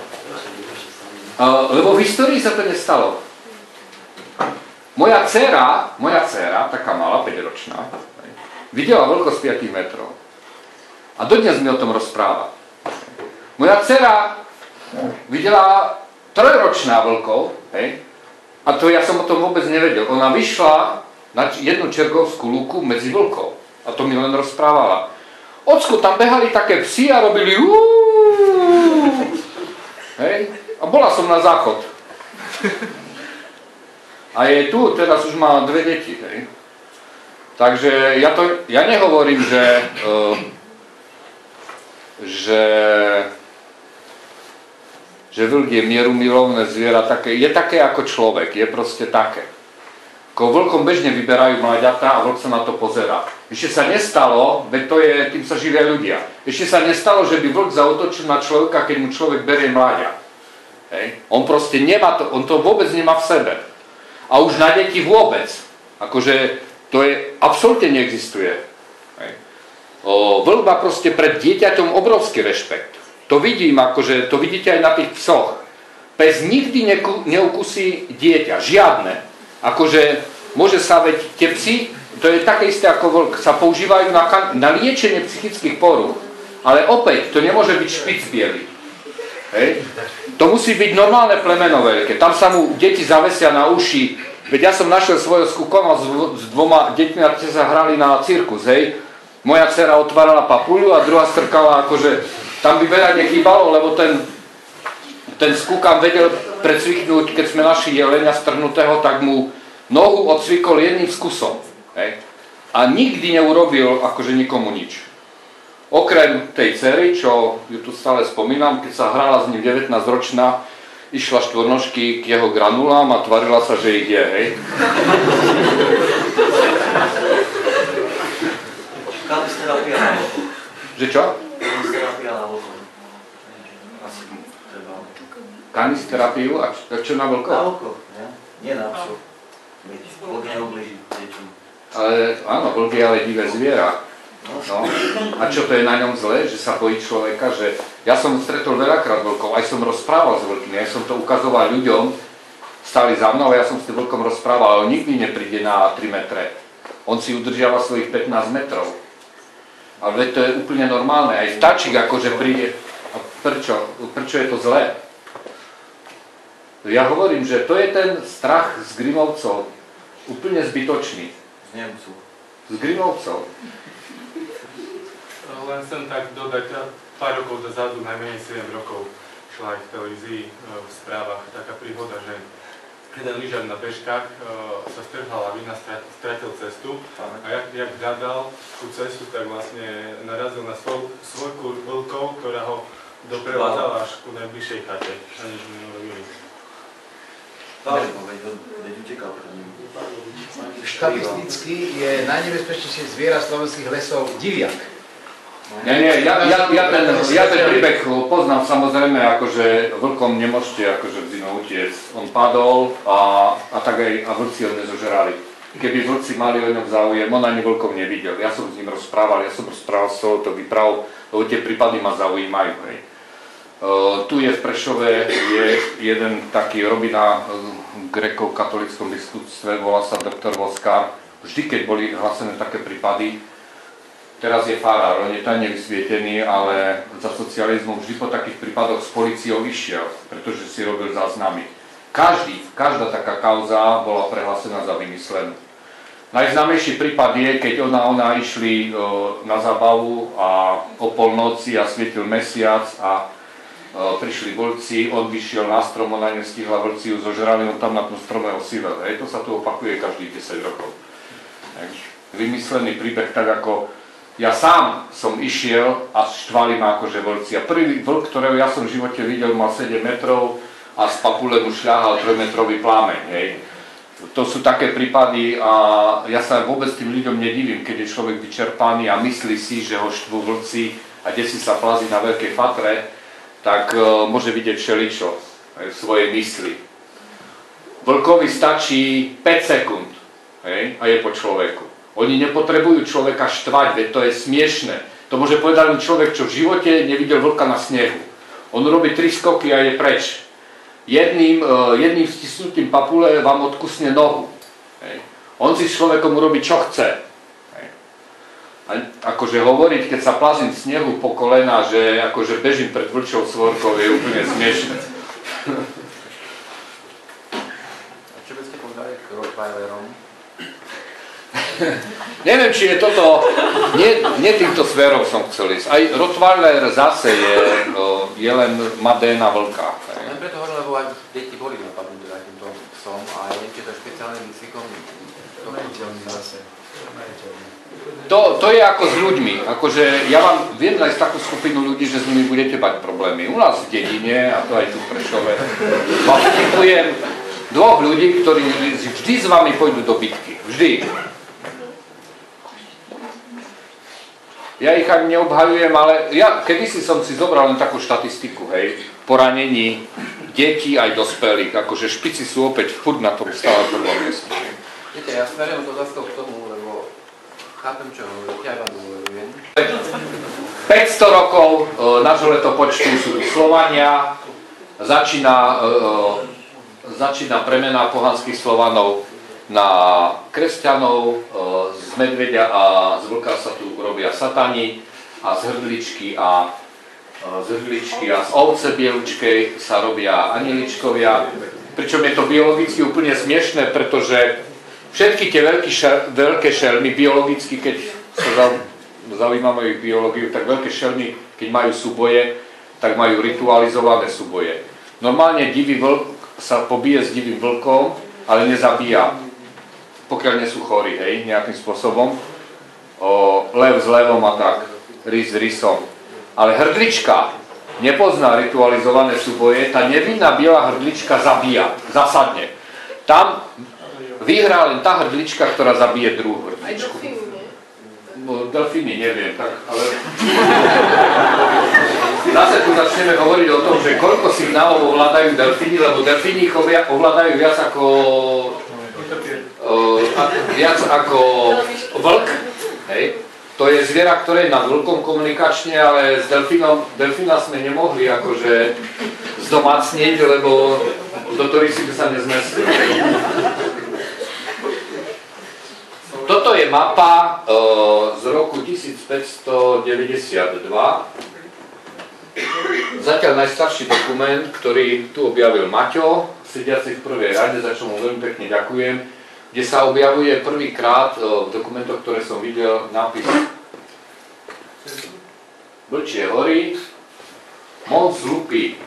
Lebo v histórii sa to nestalo. Moja dcéra, taká malá, 5-ročná, videla vlko z 5 metrov. A dodnes mi o tom rozpráva. Moja dcéra videla 3-ročná vlkov, hej? A to ja som o tom vôbec nevedel. Ona vyšla na jednu čergovskú lúku medzi vlkov. A to mi len rozprávala. Ocko, tam behali také psi a robili hej? A bola som na záchod. A je tu, teraz už má 2 deti, hej. Takže ja nehovorím, že vlk je mierumilovné zviera, je také ako človek, je proste také. Ko vlkom bežne vyberajú mláďatá a vlk sa na to pozerá. Ešte sa nestalo, veď tým sa živia ľudia, ešte sa nestalo, že by vlk zaútočil na človeka, keď mu človek berie mláďa. Hej. On proste nemá to, on to vôbec nemá v sebe. A už na deti vôbec. Akože to absolútne neexistuje. Vlk má proste pred dieťaťom obrovský rešpekt. To vidím, akože to vidíte aj na tých psoch. Pes nikdy neukusí dieťa, žiadne. Akože môže sa, veď tie psy, to je také isté ako vlk, sa používajú na liečenie psychických porúch. Ale opäť, to nemôže byť špic biely. Hej. To musí byť normálne plemeno veľké. Tam sa mu deti zavesia na uši. Veď ja som našiel svojho skúkona s 2 deťmi a tie sa hrali na cirkus, hej. Moja dcera otvárala papuľu a druhá strkala, akože tam by veľa nechýbalo, lebo ten skúkan vedel precviknúť, keď sme našli jelenia strhnutého, tak mu nohu odcvikol jedným skusom, hej. A nikdy neurobil akože nikomu nič. Okrem tej dcery, čo ju tu stále spomínam, keď sa hrala s ním 19-ročná, išla štvornožky k jeho granulám a tvarila sa, že ich je, hej. Kanisterapia na vlku. Že čo? Kanisterapia na vlku. Asi treba. Kanisterapiu? A čo na vlkoch? Na vlkoch, nie? Nie na psov. Veď vlk neublíži deťom. Ale áno, vlk je ale divé zviera. No. A čo to je na ňom zlé, že sa bojí človeka, že ja som stretol veľakrát vlkov, aj som rozprával s vlkmi, aj som to ukazoval ľuďom, stáli za mnou a ja som s tým vlkom rozprával, ale on nikdy nepríde na 3 metre. On si udržiava svojich 15 metrov. Ale to je úplne normálne. Aj vtáčik akože príde. A prečo je to zlé? Ja hovorím, že to je ten strach z Grimovcov. Úplne zbytočný. Z Nemcov. Z Grimovcov. Len chcem tak dodať, pár rokov dozadu, najmenej 7 rokov, šla aj v televízii v správach taká príhoda, že jeden lyžiar na bežkách sa strhla lavina, stratil cestu a jak hľadal tú cestu, tak vlastne narazil na svojku vlkov, ktorá ho doprevádzala až ku najbližšej chate. A nič mu neurobili. Veď utekal pred ním. Štatisticky je najnebezpečnejšie zviera slovenských lesov diviak. Nie, ja ten príbeh poznám samozrejme, akože vlkom nemôžete akože v zime utiec. On padol a tak aj vlci ho nezožerali. Keby vlci mali o ňom záujem, on ani vlkov nevidel. Ja som s ním rozprával z tohoto výprav, lebo tie prípady ma zaujímajú. Hej. Tu je v Prešove jeden taký, robí na grécko-katolíckom biskupstve, volá sa doktor Voskár. Vždy, keď boli hlásené také prípady, teraz je farár, on je tam nevysvietený, ale za socializmu vždy po takých prípadoch s políciou išiel, pretože si robil záznamy. Každá taká kauza bola prehlásená za vymyslenú. Najznámejší prípad je, keď ona išli na zábavu a o polnoci a svietil mesiac a prišli vlci, on vyšiel na strom, ona nestihla, vlci ju zožrali, on tam na tom strome osível. To sa tu opakuje každých 10 rokov. Vymyslený príbeh, tak ako ja sám som išiel a štvali ma akože vlci. A prvý vlk, ktorého ja som v živote videl, mal 7 metrov a z papule mu šľahal 3-metrový plámeň. Hej. To sú také prípady a ja sa vôbec tým ľuďom nedivím, keď je človek vyčerpaný a myslí si, že ho štvú vlci a desí sa plazí na veľkej fatre, tak môže vidieť všeličo v svojej mysli. Vlkovi stačí 5 sekúnd, hej, a je po človeku. Oni nepotrebujú človeka štvať, veď to je smiešné. To môže povedať len človek, čo v živote nevidel vlka na snehu. On robí 3 skoky a je preč. Jedným stisnutím papule vám odkusne nohu. Hej. On si s človekom urobí, čo chce. Hej. A akože hovoriť, keď sa plazím v snehu po kolena, že akože bežím pred vlčou svorkou, je úplne smiešné. A čo by ste povedali k Rottweilerom? Neviem, či je toto, nie týmto smerom som chcel ísť. Aj Rottweiler zase je len má DNA vlka. Len preto hovorím, lebo aj deti boli napadnuté takýmto psom a aj neviem, či to je špeciálnym výcvikom. To je ako s ľuďmi. Akože ja vám viem nájsť takú skupinu ľudí, že s nimi budete mať problémy. U nás v dedine, a to aj tu v Prešove, vám typujem 2 ľudí, ktorí vždy s vami pôjdu do bitky. Vždy. Ja ich ani neobhajujem, ale ja kedysi som si zobral len takú štatistiku, hej, poranení detí aj dospelých, akože špici sú opäť furt na tom stále prvom mieste. Viete, ja smerujem to zase k tomu, lebo chápem, čo hovoríte, ja vám uverujem. 500 rokov nášho letopočtu sú Slovania, začína premena pohanských Slovanov na kresťanov, z medveďa a z vlka sa tu robia satani a z hrdličky a z ovce bielučkej sa robia anieličkovia. Pričom je to biologicky úplne smiešné, pretože všetky tie veľké šelmy biologicky, keď sa zaujímame ich biológiu, tak veľké šelmy, keď majú súboje, tak majú ritualizované súboje. Normálne divý vlk sa pobije s divým vlkom, ale nezabíja, pokiaľ nie sú chorí, hej, nejakým spôsobom. Lev s levom a tak, rys s rysom. Ale hrdlička nepozná ritualizované súboje, tá nevinná biela hrdlička zabíja, zasadne. Tam vyhrá len tá hrdlička, ktorá zabije druhú hrdličku. Aj delfíny, nie? Delfíny, neviem, tak, ale... Zase tu začneme hovoriť o tom, že koľko signálov ovládajú delfíny, lebo delfíny ich ovládajú viac ako vlk. Hej. To je zviera, ktoré je nad vlkom komunikačne, ale s delfína sme nemohli akože zdomácniť, lebo do ktorých si by sa nezmestili. Som Toto je mapa z roku 1592. Zatiaľ najstarší dokument, ktorý tu objavil Maťo, sediaci v prvej rade, za čo mu veľmi pekne ďakujem, kde sa objavuje prvýkrát v dokumentoch, ktoré som videl, nápis Vlčie hory, Mont Lupy.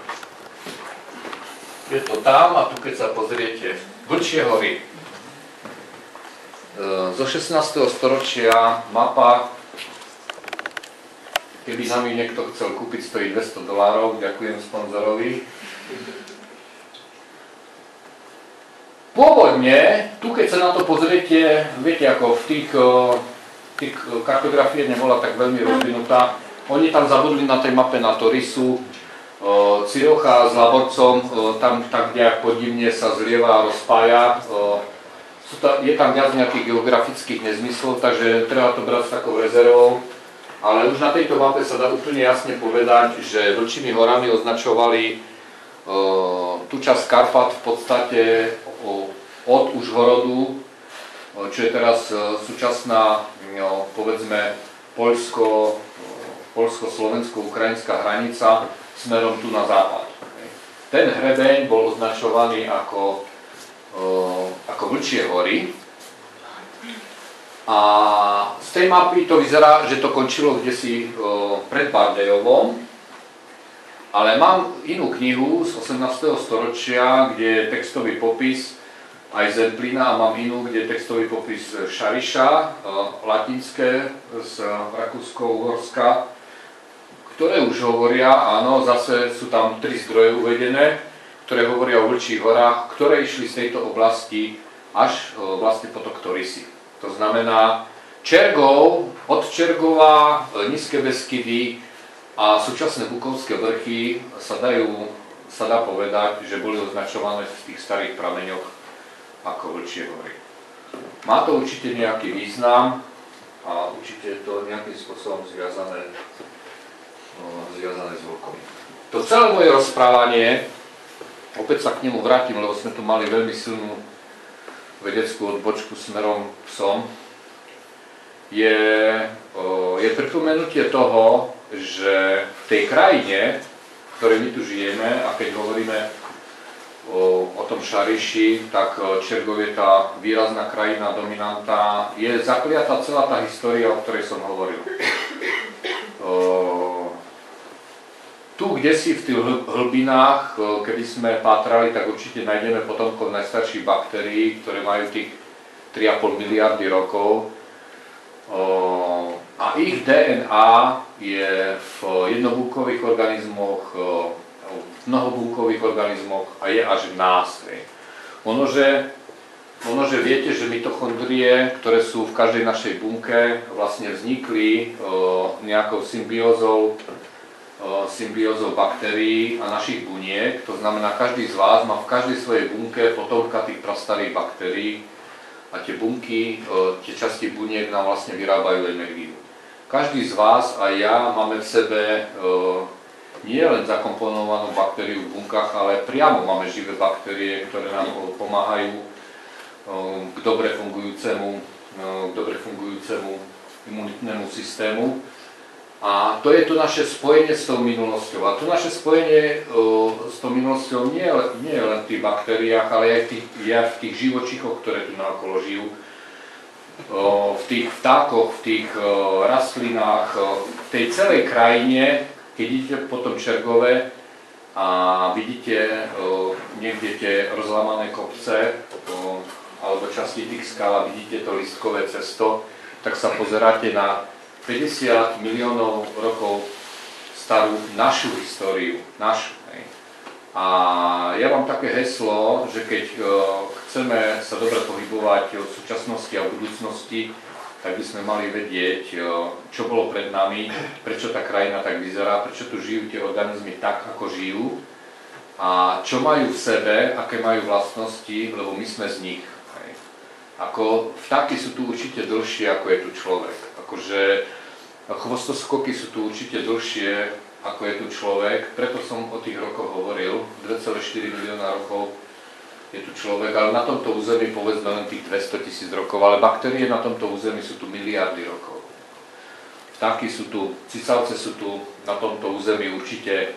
Je to tam a tu keď sa pozriete, Vlčie hory. Zo 16. storočia mapa, keby nám ju niekto chcel kúpiť, stojí $200, ďakujem sponzorovi. Pôvodne, tu keď sa na to pozriete, viete ako v tých kartografie nebola tak veľmi rozvinutá, oni tam zabudli na tej mape na Torisu, Cirocha s Laborcom, tam tak nejak podivne sa zlieva a rozpája. Je tam viac nejakých geografických nezmyslov, takže treba to brať s takou rezervou. Ale už na tejto mape sa dá úplne jasne povedať, že Vlčími horami označovali tú časť Karpat v podstate od Užhorodu, čo je teraz súčasná, povedzme, poľsko-slovensko-ukrajinská hranica smerom tu na západ. Ten hrebeň bol označovaný ako Vlčie hory. A z tej mapy to vyzerá, že to končilo kdesi pred Bardejovom, ale mám inú knihu z 18. storočia, kde je textový popis aj Zemplína, a mám inú, kde je textový popis Šariša, latinské z Rakúsko-Uhorska, ktoré už hovoria, áno, zase sú tam 3 zdroje uvedené, ktoré hovoria o Vlčích horách, ktoré išli z tejto oblasti až vlastne potok Torisy. To znamená, Čergov, od Čergova, Nízke Beskydy a súčasné Bukovské vrchy sa dá povedať, že boli označované v tých starých prameňoch ako Vlčie hory. Má to určite nejaký význam a určite je to nejakým spôsobom zviazané s vlkom. To celé moje rozprávanie, opäť sa k nemu vrátim, lebo sme tu mali veľmi silnú vedeckú odbočku smerom k psom, je pripomenutie toho, že v tej krajine, v ktorej my tu žijeme, a keď hovoríme o tom Šariši, tak Čergov je tá výrazná krajina, dominanta, je zakliatá celá tá história, o ktorej som hovoril. Tu, kdesi v tých hlbinách, keby sme pátrali, tak určite nájdeme potomkov najstarších baktérií, ktoré majú tých 3,5 miliardy rokov. A ich DNA je v jednobunkových organizmoch, v mnohobunkových organizmoch a je až v nás. Ono, že viete, že mitochondrie, ktoré sú v každej našej bunke, vlastne vznikli nejakou symbiózou baktérií a našich buniek. To znamená, každý z vás má v každej svojej bunke potomka tých prastarých baktérií a tie bunky, tie časti buniek nám vlastne vyrábajú energiu. Každý z vás a ja máme v sebe nie len zakomponovanú baktériu v bunkách, ale priamo máme živé baktérie, ktoré nám pomáhajú k dobre fungujúcemu imunitnému systému. A to je to naše spojenie s tou minulosťou. A to naše spojenie s tou minulosťou nie je len v tých baktériách, ale aj v tých živočíchoch, ktoré tu naokolo žijú. V tých vtákoch, v tých rastlinách, v tej celej krajine, keď idete po tom Čergove a vidíte niekde tie rozlamané kopce alebo časti tých skal a vidíte to listkové cesto, tak sa pozeráte na 50 miliónov rokov starú našu históriu, našu. A ja mám také heslo, že keď chceme sa dobre pohybovať v súčasnosti a v budúcnosti, tak by sme mali vedieť, čo bolo pred nami, prečo tá krajina tak vyzerá, prečo tu žijú tie organizmy tak, ako žijú a čo majú v sebe, aké majú vlastnosti, lebo my sme z nich. Ako vtáky sú tu určite dlhšie, ako je tu človek. Akože chvostoskoky sú tu určite dlhšie, ako je tu človek, preto som o tých rokoch hovoril. 2,4 milióna rokov je tu človek, ale na tomto území povedzme len tých 200 000 rokov, ale baktérie na tomto území sú tu miliardy rokov. Vtáky sú tu, cicavce sú tu na tomto území určite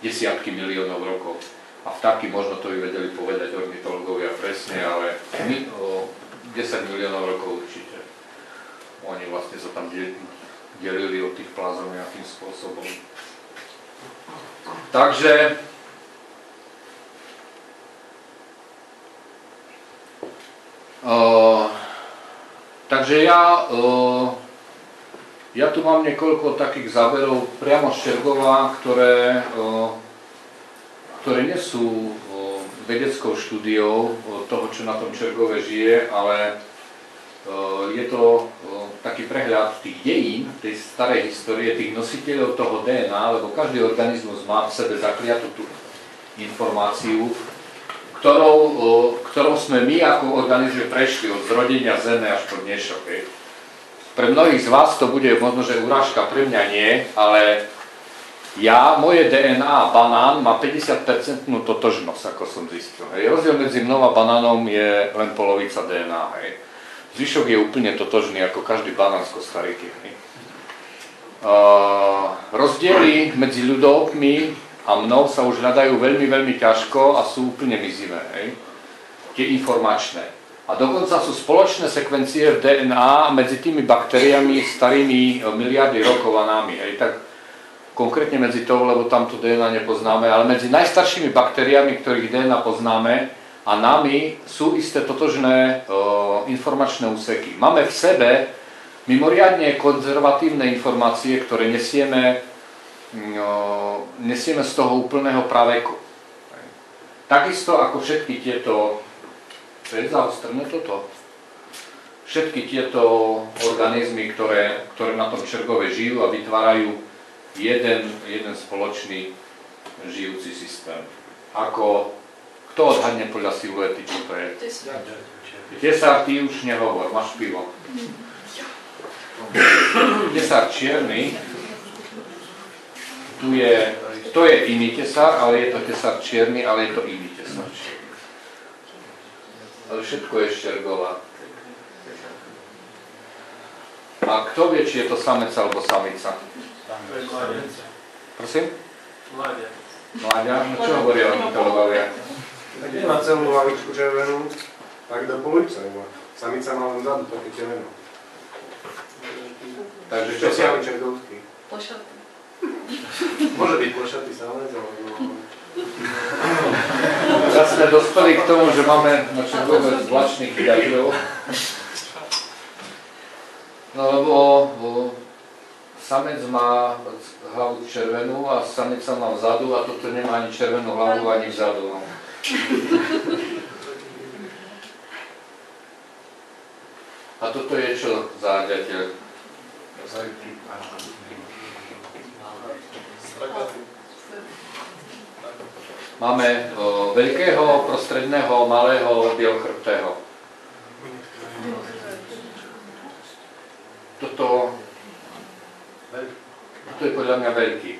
desiatky miliónov rokov. A vtáky možno to by vedeli povedať ornitológovia presne, ale 10 miliónov rokov určite. Oni vlastne sa tam delili od tých plazov nejakým spôsobom. Takže ja tu mám niekoľko takých záberov priamo z Čergova, ktoré nie sú vedeckou štúdiou toho, čo na tom Čergove žije, ale je to taký prehľad tých dejín, tej starej histórie, tých nositeľov toho DNA, lebo každý organizmus má v sebe zakliatú tú informáciu, ktorou sme my ako organizmy prešli od zrodenia Zeme až po dnešok. Pre mnohých z vás to bude možno, že urážka, pre mňa nie, ale moje DNA banán má 50% totožnosť, ako som zistil. Rozdiel medzi mnou a banánom je len polovica DNA. Zvyšok je úplne totožný ako každý banán z Kostariky. Rozdiely medzi ľudovkmi a mnou sa už hľadajú veľmi, veľmi ťažko a sú úplne mizivé. Tie informačné. A dokonca sú spoločné sekvencie v DNA medzi tými baktériami starými miliardy rokov a nami. Tak konkrétne medzi tou, lebo tamto DNA nepoznáme, ale medzi najstaršími baktériami, ktorých DNA poznáme, a nami sú isté totožné informačné úseky. Máme v sebe mimoriadne konzervatívne informácie, ktoré nesieme z toho úplného praveku. Takisto ako všetky tieto, čo je zaostrené toto? Všetky tieto organizmy, ktoré na tom Čergove žijú a vytvárajú jeden spoločný žijúci systém. Kto odhadne podľa siluety, čo to je? Tesár, ty už nehovor, máš pivo. Tesár čierny, to je iný tesár, ale je to tesár čierny, ale je to iný tesár čierny. Ale všetko je z Čergova. A kto vie, či je to samec alebo samica? Prosím? Mláďa? No čo hovoria ornitológovia? Tak nemá celú hlavičku červenú, tak do polovice, lebo samica má len vzadu také červenú. Takže čo sa... Čergovský. Plošatý. Môže byť plošatý samec, alebo... Teraz sme dospeli k tomu, že máme na Čergove zvláštnych priateľov. No lebo samec má hlavu červenú a samica má vzadu a toto nemá ani červenú hlavu, ani vzadu. No. A toto je čo za hľadateľ? Máme veľkého, prostredného, malého, bielochrbtého. Toto je podľa mňa veľký.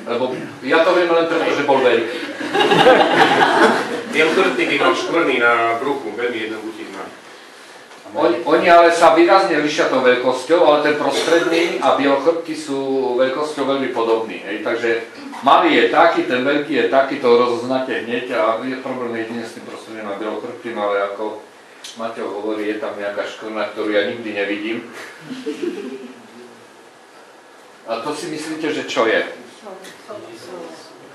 Lebo ja to viem len preto, že bol veľký. Bielochrbtík mal škvrný na bruchu, veľmi jednoduchý. Oni ale sa výrazne lišia tou veľkosťou, ale ten prostredný a bielochrbtý sú veľkosťou veľmi podobní. Takže malý je taký, ten veľký je taký, to rozoznáte hneď a je problém jedine s tým prostredným a bielochrbtým, ale ako Mateo hovorí, je tam nejaká škvrna, ktorú ja nikdy nevidím. A to si myslíte, že čo je?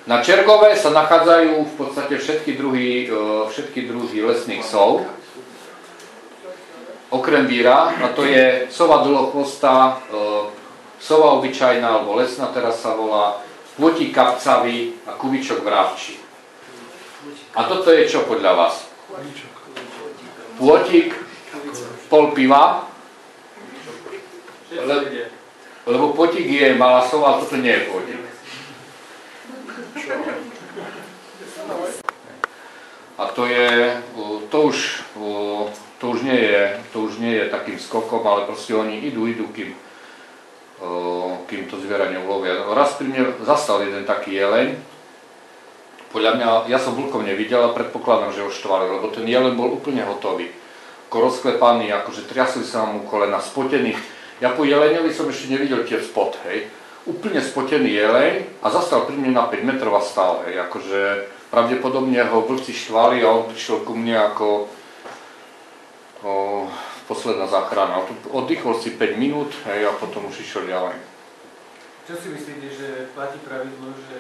Na Čergove sa nachádzajú v podstate všetky druhy lesných sov, okrem víra, a to je sova dlhochvostá, sova obyčajná alebo lesná, teraz sa volá, pôtik kapcavý a kuvičok vrávčí. A toto je čo podľa vás? Pôtik, pol piva, lebo pôtik je malá sova, a toto nie je pôtik. A to už nie je takým skokom, ale proste oni idú, kým to zviera neulovia. Raz pri mne zastal jeden taký jeleň Podľa mňa, ja som vlkov nevidel a predpokladám, že ho štvali, lebo ten jelen bol úplne hotový. Ako rozklepaný, akože triasli sa mu kolena, spotených. Ja po jeleňovi som ešte nevidel tie spot, hej. Úplne spotený jeleň a zastal pri mne na 5 metrov a stál, hej. Akože pravdepodobne ho vlci štvali a on prišiel ku mne ako posledná záchrana. Oddychol si 5 minút, hej, a potom už išiel ďalej. Čo si myslíte, že platí pravidlo, že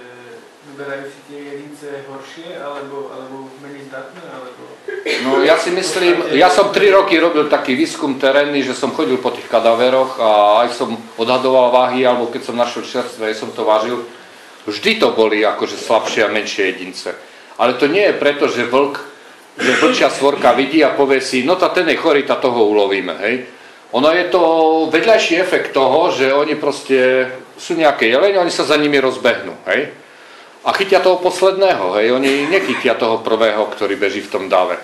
vyberajú si tie jedince horšie, alebo menej zdatné, alebo... No ja si myslím, ja som 3 roky robil taký výskum terénny, že som chodil po tých kadaveroch a aj som odhadoval váhy, alebo keď som našiel čerstvé, som to vážil. Vždy to boli akože slabšie a menšie jedince. Ale to nie je preto, že vlčia svorka vidí a povie si, no ten je chorý, toho ulovíme, hej. Ono je to vedľajší efekt toho, že oni proste sú nejaké jelene, oni sa za nimi rozbehnú, hej. A chytia toho posledného, hej, oni nechytia toho prvého, ktorý beží v tom dáve.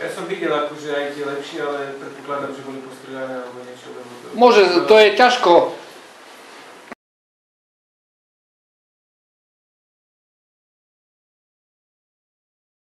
Ja som videl akože aj tie lepšie, ale predpokladám, že boli postrieľané alebo niečo. Môže, to je ťažko,